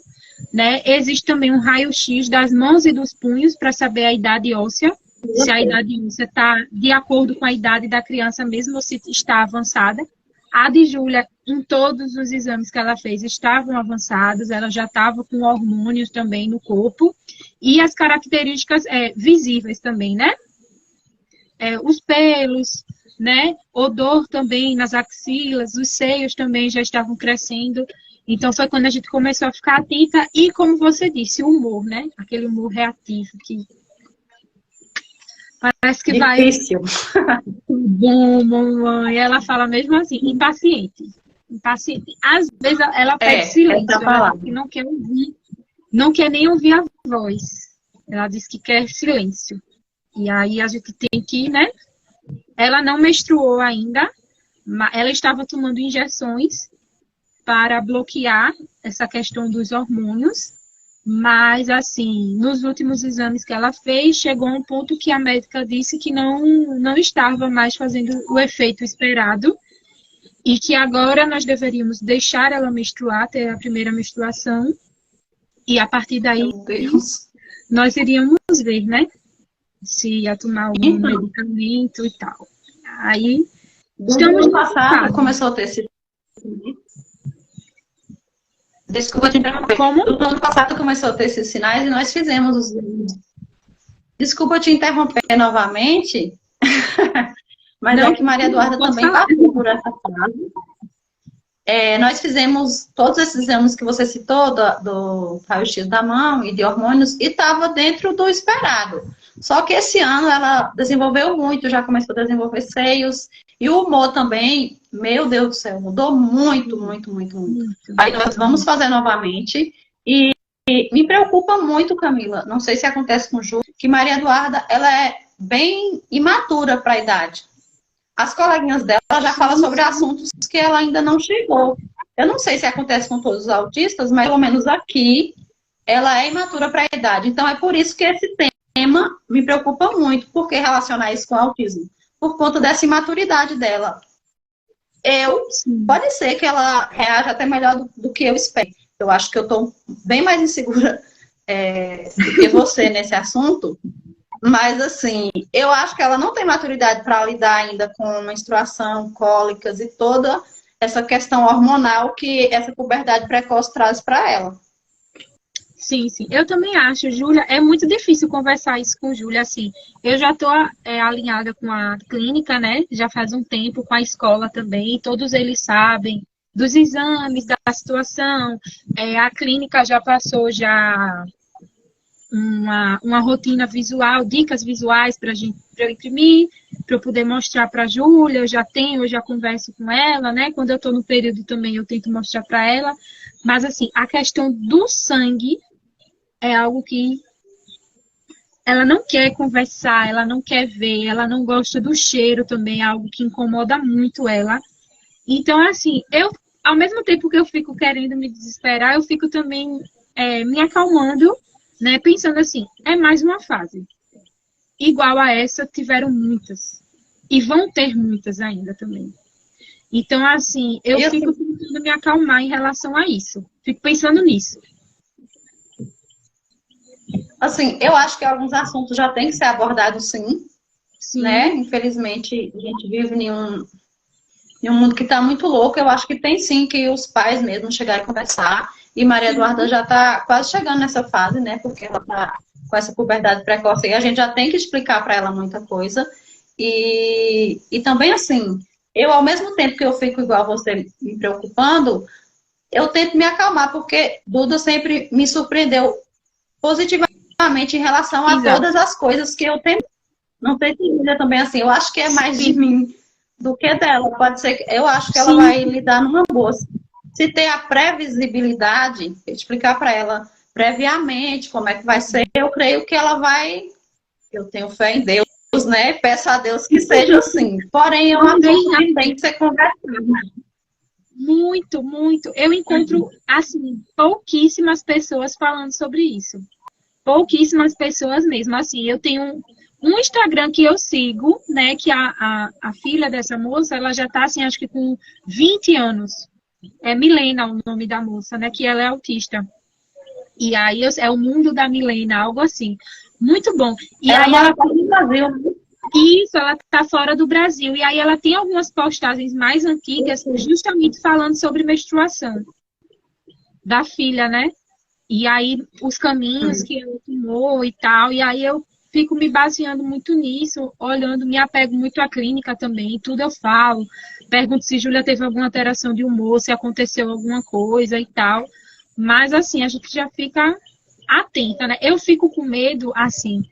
né? Existe também um raio-x das mãos e dos punhos para saber a idade óssea, se a idade óssea está de acordo com a idade da criança mesmo ou se está avançada. A de Júlia, em todos os exames que ela fez, estavam avançados, ela já estava com hormônios também no corpo, e as características visíveis também, né? Os pelos, né? Odor também nas axilas, os seios também já estavam crescendo. Então, foi quando a gente começou a ficar atenta e, como você disse, o humor, né? Aquele humor reativo que parece que difícil. Vai... Bom, mamãe. Ela fala mesmo assim, impaciente. Às vezes, ela pede silêncio. Ela diz que não quer ouvir, não quer nem ouvir a voz. Ela diz que quer silêncio. E aí, a gente tem que, né? Ela não menstruou ainda. Ela estava tomando injeções para bloquear essa questão dos hormônios, mas, assim, nos últimos exames que ela fez, chegou a um ponto que a médica disse que não estava mais fazendo o efeito esperado e que agora nós deveríamos deixar ela menstruar, ter a primeira menstruação, e a partir daí nós iríamos ver, né, se ia tomar algum medicamento e tal. Aí, estamos no passado, começou a ter esse... Desculpa te interromper. Como? No ano passado começou a ter esses sinais e nós fizemos os... Desculpa te interromper novamente, mas não, é que Maria Eduarda também passou por essa fase. Nós fizemos todos esses exames que você citou, do raio-x da mão e de hormônios, e estava dentro do esperado. Só que esse ano ela desenvolveu muito, já começou a desenvolver seios, e o humor também, meu Deus do céu, mudou muito. Aí nós vamos fazer novamente, e me preocupa muito, Camila, não sei se acontece com o Ju, que Maria Eduarda, ela é bem imatura para a idade. As coleguinhas dela já falam sobre assuntos que ela ainda não chegou. Eu não sei se acontece com todos os autistas, mas pelo menos aqui, ela é imatura para a idade. Então, é por isso que esse tema me preocupa muito. Por que relacionar isso com o autismo? Por conta dessa imaturidade dela. Pode ser que ela reaja até melhor do que eu espero. Eu acho que eu estou bem mais insegura do que você nesse assunto. Mas, assim, eu acho que ela não tem maturidade para lidar ainda com menstruação, cólicas e toda essa questão hormonal que essa puberdade precoce traz para ela. Sim. Eu também acho, Júlia, é muito difícil conversar isso com Júlia, assim. Eu já estou alinhada com a clínica, né? Já faz um tempo, com a escola também, todos eles sabem dos exames, da situação. A clínica já passou uma rotina visual, dicas visuais para eu imprimir, para eu poder mostrar para a Júlia. Eu já converso com ela, né? Quando eu estou no período também, eu tento mostrar para ela. Mas, assim, a questão do sangue é algo que ela não quer conversar, ela não quer ver, ela não gosta do cheiro também, é algo que incomoda muito ela. Então, assim, ao mesmo tempo que eu fico querendo me desesperar, eu fico também me acalmando, né? Pensando assim, é mais uma fase. Igual a essa, tiveram muitas. E vão ter muitas ainda também. Então, assim, eu fico tentando me acalmar em relação a isso. Fico pensando nisso. Assim, eu acho que alguns assuntos já têm que ser abordados, sim. Sim. Né? Infelizmente, a gente vive em um mundo que está muito louco. Eu acho que tem sim que os pais mesmo chegarem a conversar. E Maria Eduarda já está quase chegando nessa fase, né? Porque ela está com essa puberdade precoce e a gente já tem que explicar para ela muita coisa. E também, assim, eu, ao mesmo tempo que eu fico igual você me preocupando, eu tento me acalmar, porque Duda sempre me surpreendeu positivamente em relação a todas as coisas que eu tenho. Não sei se Duda também assim, eu acho que é mais de mim do que dela. Pode ser que eu acho que ela vai lidar numa boa. Se tem a previsibilidade, explicar para ela previamente como é que vai ser, eu creio que ela vai. Eu tenho fé em Deus, né? Peço a Deus que seja assim. Porém, é um assunto que tem que ser conversado. Muito, muito. Eu encontro, assim, pouquíssimas pessoas falando sobre isso. Pouquíssimas pessoas mesmo. Assim, eu tenho um Instagram que eu sigo, né? Que a filha dessa moça, ela já tá, assim, acho que com 20 anos. É Milena o nome da moça, né? Que ela é autista. E aí é o mundo da Milena, algo assim. Muito bom. E aí ela tá no Brasil. Isso, ela tá fora do Brasil. E aí ela tem algumas postagens mais antigas, justamente falando sobre menstruação da filha, né? E aí os caminhos que ela tomou e tal. E aí eu fico me baseando muito nisso, olhando, me apego muito à clínica também, tudo eu falo. Pergunto se Júlia teve alguma alteração de humor, se aconteceu alguma coisa e tal. Mas, assim, a gente já fica atenta, né? Eu fico com medo, assim,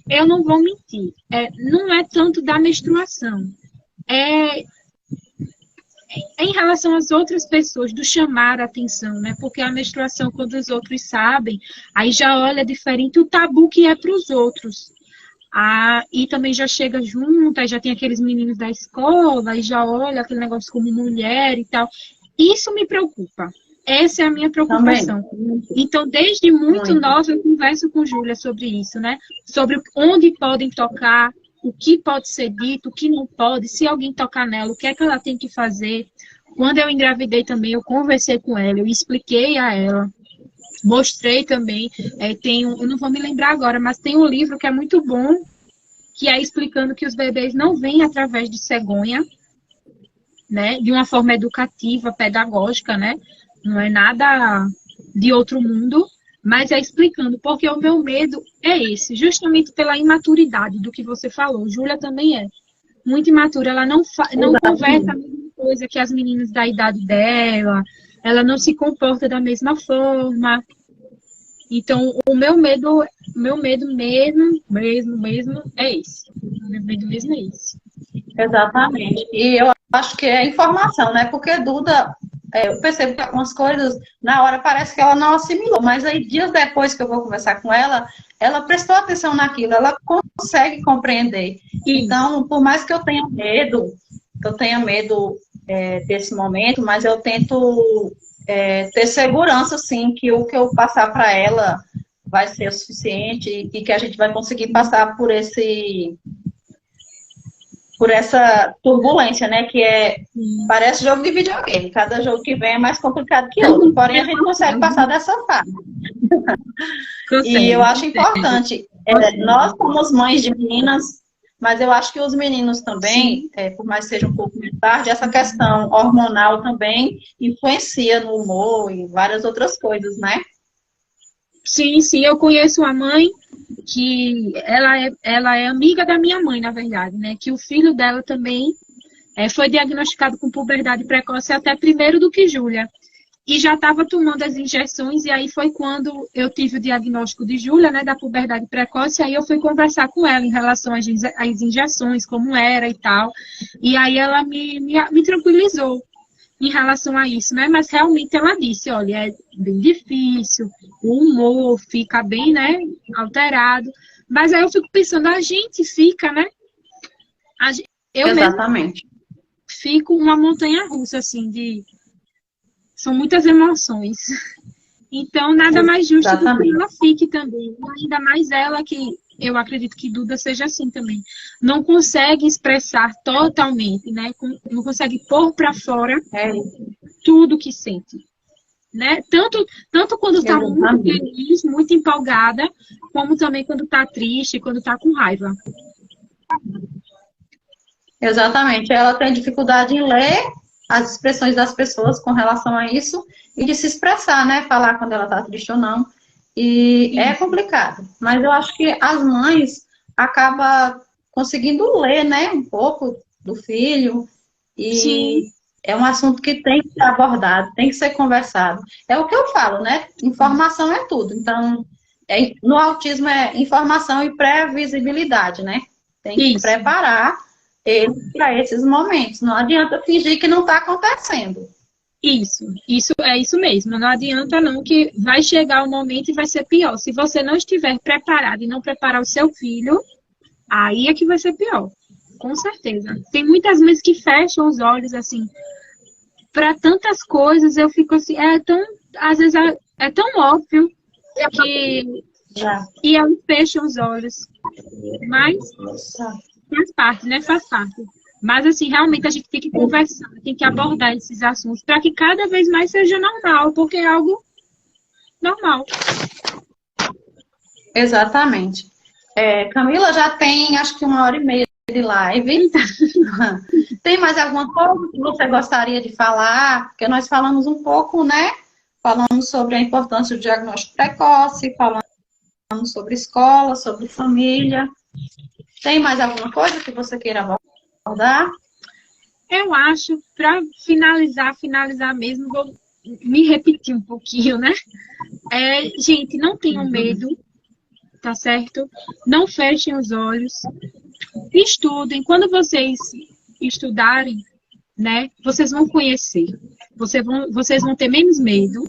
eu não vou mentir, não é tanto da menstruação, é em relação às outras pessoas, do chamar a atenção, né? Porque a menstruação, quando os outros sabem, aí já olha diferente o tabu que é para os outros. E também já chega junto, aí já tem aqueles meninos da escola, aí já olha aquele negócio como mulher e tal. Isso me preocupa. Essa é a minha preocupação. Também. Então, desde muito nova, eu converso com Júlia sobre isso, né? Sobre onde podem tocar, o que pode ser dito, o que não pode, se alguém tocar nela, o que é que ela tem que fazer. Quando eu engravidei também, eu conversei com ela, eu expliquei a ela, mostrei também, eu não vou me lembrar agora, mas tem um livro que é muito bom, que é explicando que os bebês não vêm através de cegonha, né? De uma forma educativa, pedagógica, né? Não é nada de outro mundo, mas é explicando, porque o meu medo é esse, justamente pela imaturidade do que você falou. Júlia também é muito imatura, ela não conversa a mesma coisa que as meninas da idade dela, ela não se comporta da mesma forma. Então, o meu medo mesmo é esse. O meu medo mesmo é esse. Exatamente. E eu acho que é informação, né? Porque Duda, eu percebo que algumas coisas, na hora, parece que ela não assimilou, mas aí, dias depois que eu vou conversar com ela, ela prestou atenção naquilo, ela consegue compreender. Então, por mais que eu tenha medo desse momento, mas eu tento ter segurança, sim, que o que eu passar para ela vai ser o suficiente e que a gente vai conseguir passar por essa turbulência, né, que parece jogo de videogame, cada jogo que vem é mais complicado que outro, porém a gente consegue passar dessa fase. E eu acho importante, nós somos mães de meninas, mas eu acho que os meninos também, por mais que seja um pouco mais tarde, essa questão hormonal também influencia no humor e várias outras coisas, né? Sim, eu conheço uma mãe que ela é amiga da minha mãe, na verdade, né? Que o filho dela também foi diagnosticado com puberdade precoce até primeiro do que Júlia. e já estava tomando as injeções, e aí foi quando eu tive o diagnóstico de Júlia, né, da puberdade precoce, aí eu fui conversar com ela em relação às injeções, como era e tal, e aí ela me tranquilizou em relação a isso, né, mas realmente ela disse, olha, é bem difícil, o humor fica bem, né, alterado, mas aí eu fico pensando, a gente fica, né, eu Exatamente. mesmo fico uma montanha-russa, assim, são muitas emoções. Então, nada mais justo do que Exatamente. ela fique também. Ainda mais ela, que eu acredito que Duda seja assim também. Não consegue expressar totalmente, né? Não consegue pôr para fora É, tudo que sente. Né? Tanto quando está muito exatamente. feliz, muito empolgada, como também quando está triste, quando está com raiva. Exatamente. Ela tem dificuldade em ler as expressões das pessoas com relação a isso e de se expressar, né? Falar quando ela está triste ou não. E é complicado. Mas eu acho que as mães acabam conseguindo ler, né? Um pouco do filho. Sim, E é um assunto que tem que ser abordado, tem que ser conversado. É o que eu falo, né? Informação é tudo. Então, no autismo é informação e previsibilidade, né? Tem que isso. preparar ele para esses momentos. Não adianta fingir que não está acontecendo. Isso é isso mesmo. Não adianta não que vai chegar o momento e vai ser pior. Se você não estiver preparado e não preparar o seu filho, aí é que vai ser pior. Com certeza. Tem muitas mães que fecham os olhos assim para tantas coisas. Eu fico assim, às vezes é tão óbvio que Já. e elas fecham os olhos. Mas faz parte, né? Faz parte. Mas, assim, realmente a gente tem que conversar, tem que abordar esses assuntos para que cada vez mais seja normal, porque é algo normal. Exatamente. Camila, já tem acho que 1h30 de live. Tem mais alguma coisa que você gostaria de falar? Porque nós falamos um pouco, né? Falamos sobre a importância do diagnóstico precoce, falamos sobre escola, sobre família. Tem mais alguma coisa que você queira abordar? Eu acho, para finalizar mesmo, vou me repetir um pouquinho, né? Gente, não tenham medo, tá certo? Não fechem os olhos. Estudem. Quando vocês estudarem, né? Vocês vão conhecer. Vocês vão ter menos medo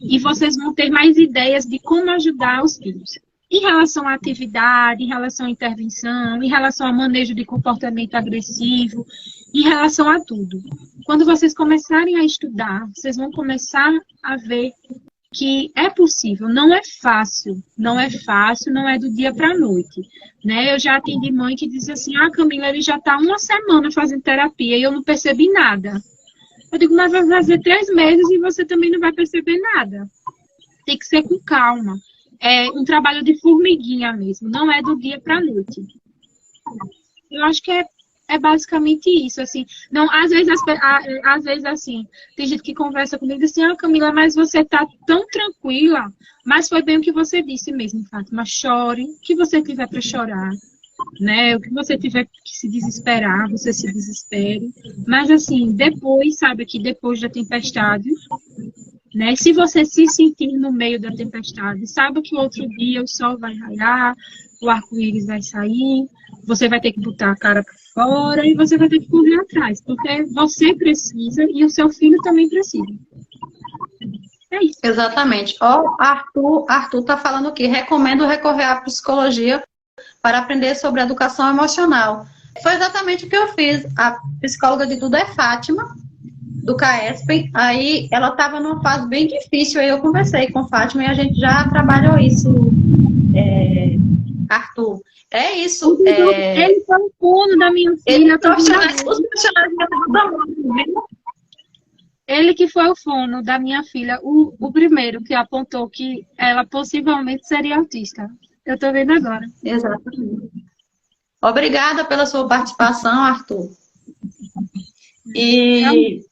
e vocês vão ter mais ideias de como ajudar os filhos. Em relação à atividade, em relação à intervenção, em relação ao manejo de comportamento agressivo, em relação a tudo. Quando vocês começarem a estudar, vocês vão começar a ver que é possível, não é fácil, não é do dia para a noite. Né? Eu já atendi mãe que diz assim, Camila, ele já está 1 semana fazendo terapia e eu não percebi nada. Eu digo, mas vai fazer 3 meses e você também não vai perceber nada. Tem que ser com calma. É um trabalho de formiguinha mesmo, não é do dia para a noite. Eu acho que é basicamente isso, assim. Não, às vezes, assim, tem gente que conversa comigo e diz assim, Camila, mas você tá tão tranquila, mas foi bem o que você disse mesmo, Fátima, chore, o que você tiver para chorar, né, o que você tiver que se desesperar, você se desespere, mas assim, depois, sabe que depois da tempestade, né, se você se sentir no meio da tempestade, saiba que outro dia o sol vai raiar, o arco-íris vai sair, você vai ter que botar a cara para fora e você vai ter que correr atrás, porque você precisa e o seu filho também precisa. É isso. Exatamente. Arthur tá falando aqui, recomendo recorrer à psicologia para aprender sobre educação emocional. Foi exatamente o que eu fiz. A psicóloga de Duda é Fátima, do CAESP. Aí ela estava numa fase bem difícil, aí eu conversei com Fátima e a gente já trabalhou isso, Arthur. É isso. Ele foi o fono da minha filha. Os profissionais me ajudam muito. Ele que foi o fono da minha filha, o primeiro que apontou que ela possivelmente seria autista. Eu estou vendo agora. Exatamente. Obrigada pela sua participação, Arthur. E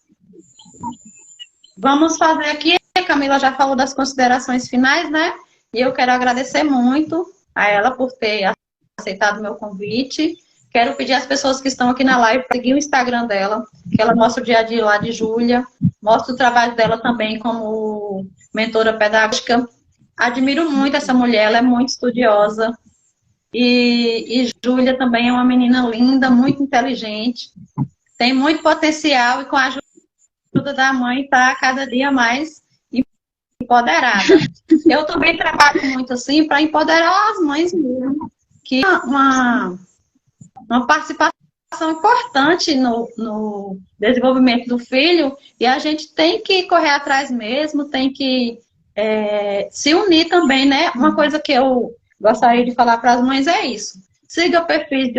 vamos fazer aqui, a Camila já falou das considerações finais, né? E eu quero agradecer muito a ela por ter aceitado o meu convite. Quero pedir às pessoas que estão aqui na live para seguir o Instagram dela, que ela mostra o dia a dia lá de Júlia, mostro o trabalho dela também como mentora pedagógica. Admiro muito essa mulher, ela é muito estudiosa. E Júlia também é uma menina linda, muito inteligente, tem muito potencial e com a ajuda da mãe está cada dia mais empoderada. Eu também trabalho muito assim para empoderar as mães mesmo, que é uma participação importante no desenvolvimento do filho, e a gente tem que correr atrás mesmo, tem que se unir também, né? Uma coisa que eu gostaria de falar para as mães é isso. Siga perfis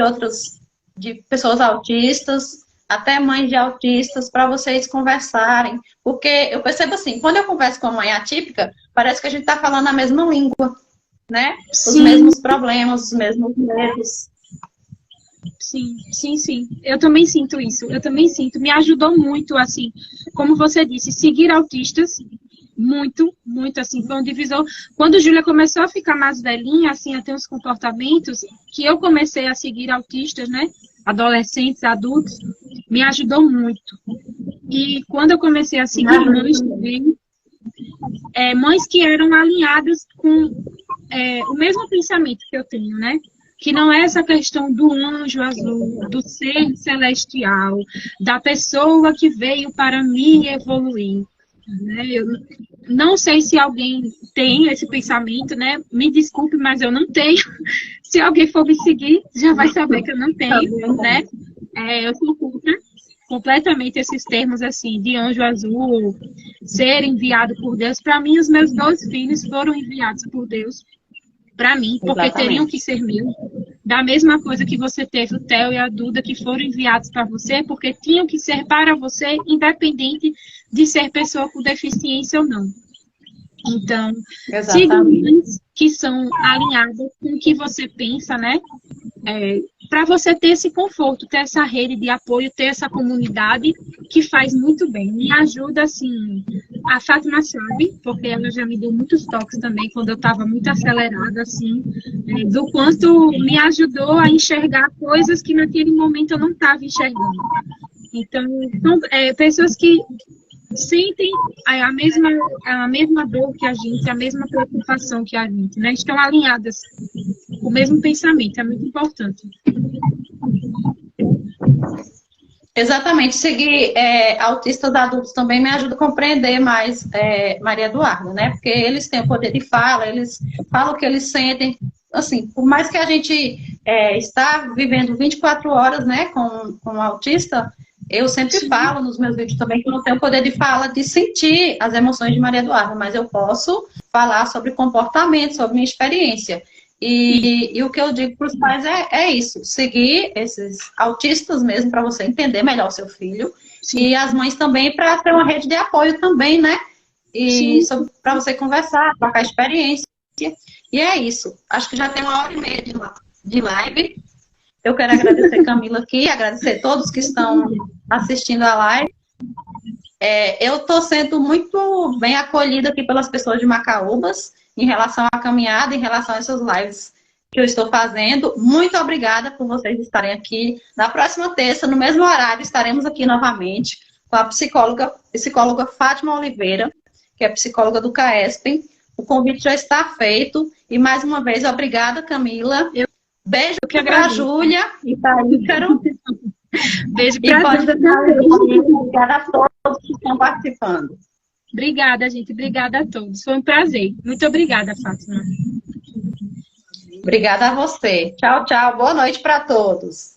de pessoas autistas, até mães de autistas, para vocês conversarem. Porque eu percebo assim, quando eu converso com a mãe atípica, parece que a gente está falando a mesma língua, né? Os mesmos problemas, os mesmos medos. Sim. Eu também sinto isso. Eu também sinto. Me ajudou muito, assim, como você disse, seguir autistas. Muito, assim, foi um divisor. Quando Júlia começou a ficar mais velhinha, assim, a ter uns comportamentos, que eu comecei a seguir autistas, né? Adolescentes, adultos, me ajudou muito. E quando eu comecei a seguir mães também, mães que eram alinhadas com o mesmo pensamento que eu tenho, né? Que não é essa questão do anjo azul, do ser celestial, da pessoa que veio para me evoluir. Eu não sei se alguém tem esse pensamento, né? Me desculpe, mas eu não tenho. Se alguém for me seguir, já vai saber que eu não tenho, né? Eu sou contra completamente esses termos assim, de anjo azul, ser enviado por Deus. Para mim, os meus 2 filhos foram enviados por Deus para mim, porque Exatamente. teriam que ser meus. Da mesma coisa que você teve o Theo e a Duda, que foram enviados para você, porque tinham que ser para você, independente de ser pessoa com deficiência ou não. Então, sigam mães que são alinhadas com o que você pensa, né? Para você ter esse conforto, ter essa rede de apoio, ter essa comunidade que faz muito bem. Me ajuda, assim, a Fátima sabe, porque ela já me deu muitos toques também, quando eu estava muito acelerada, assim, do quanto me ajudou a enxergar coisas que naquele momento eu não estava enxergando. Então, são pessoas que sentem a mesma dor que a gente, a mesma preocupação que a gente, né? Estão alinhadas com o mesmo pensamento, é muito importante. Exatamente, seguir autistas adultos também me ajuda a compreender mais Maria Eduarda, né? Porque eles têm o poder de fala, eles falam o que eles sentem. Assim, por mais que a gente está vivendo 24 horas, né, com um autista, eu sempre falo nos meus vídeos também que eu não tenho o poder de fala, de sentir as emoções de Maria Eduarda, mas eu posso falar sobre comportamento, sobre minha experiência. E o que eu digo para os pais é isso, seguir esses autistas mesmo, para você entender melhor o seu filho. Sim. E as mães também, para ter uma rede de apoio também, né? E para você conversar, trocar experiência. E é isso. Acho que já tem 1h30 de live. Eu quero agradecer Camila aqui, agradecer todos que estão assistindo a live. Eu estou sendo muito bem acolhida aqui pelas pessoas de Macaúbas, em relação à caminhada, em relação a essas lives que eu estou fazendo. Muito obrigada por vocês estarem aqui. Na próxima terça, no mesmo horário, estaremos aqui novamente com a psicóloga Fátima Oliveira, que é psicóloga do CAESP. O convite já está feito. E mais uma vez, obrigada, Camila. Beijo para a Júlia e para o Ícaro. Beijo para a Duda. Obrigada a todos que estão participando. Obrigada, gente. Obrigada a todos. Foi um prazer. Muito obrigada, Fátima. Obrigada a você. Tchau, tchau. Boa noite para todos.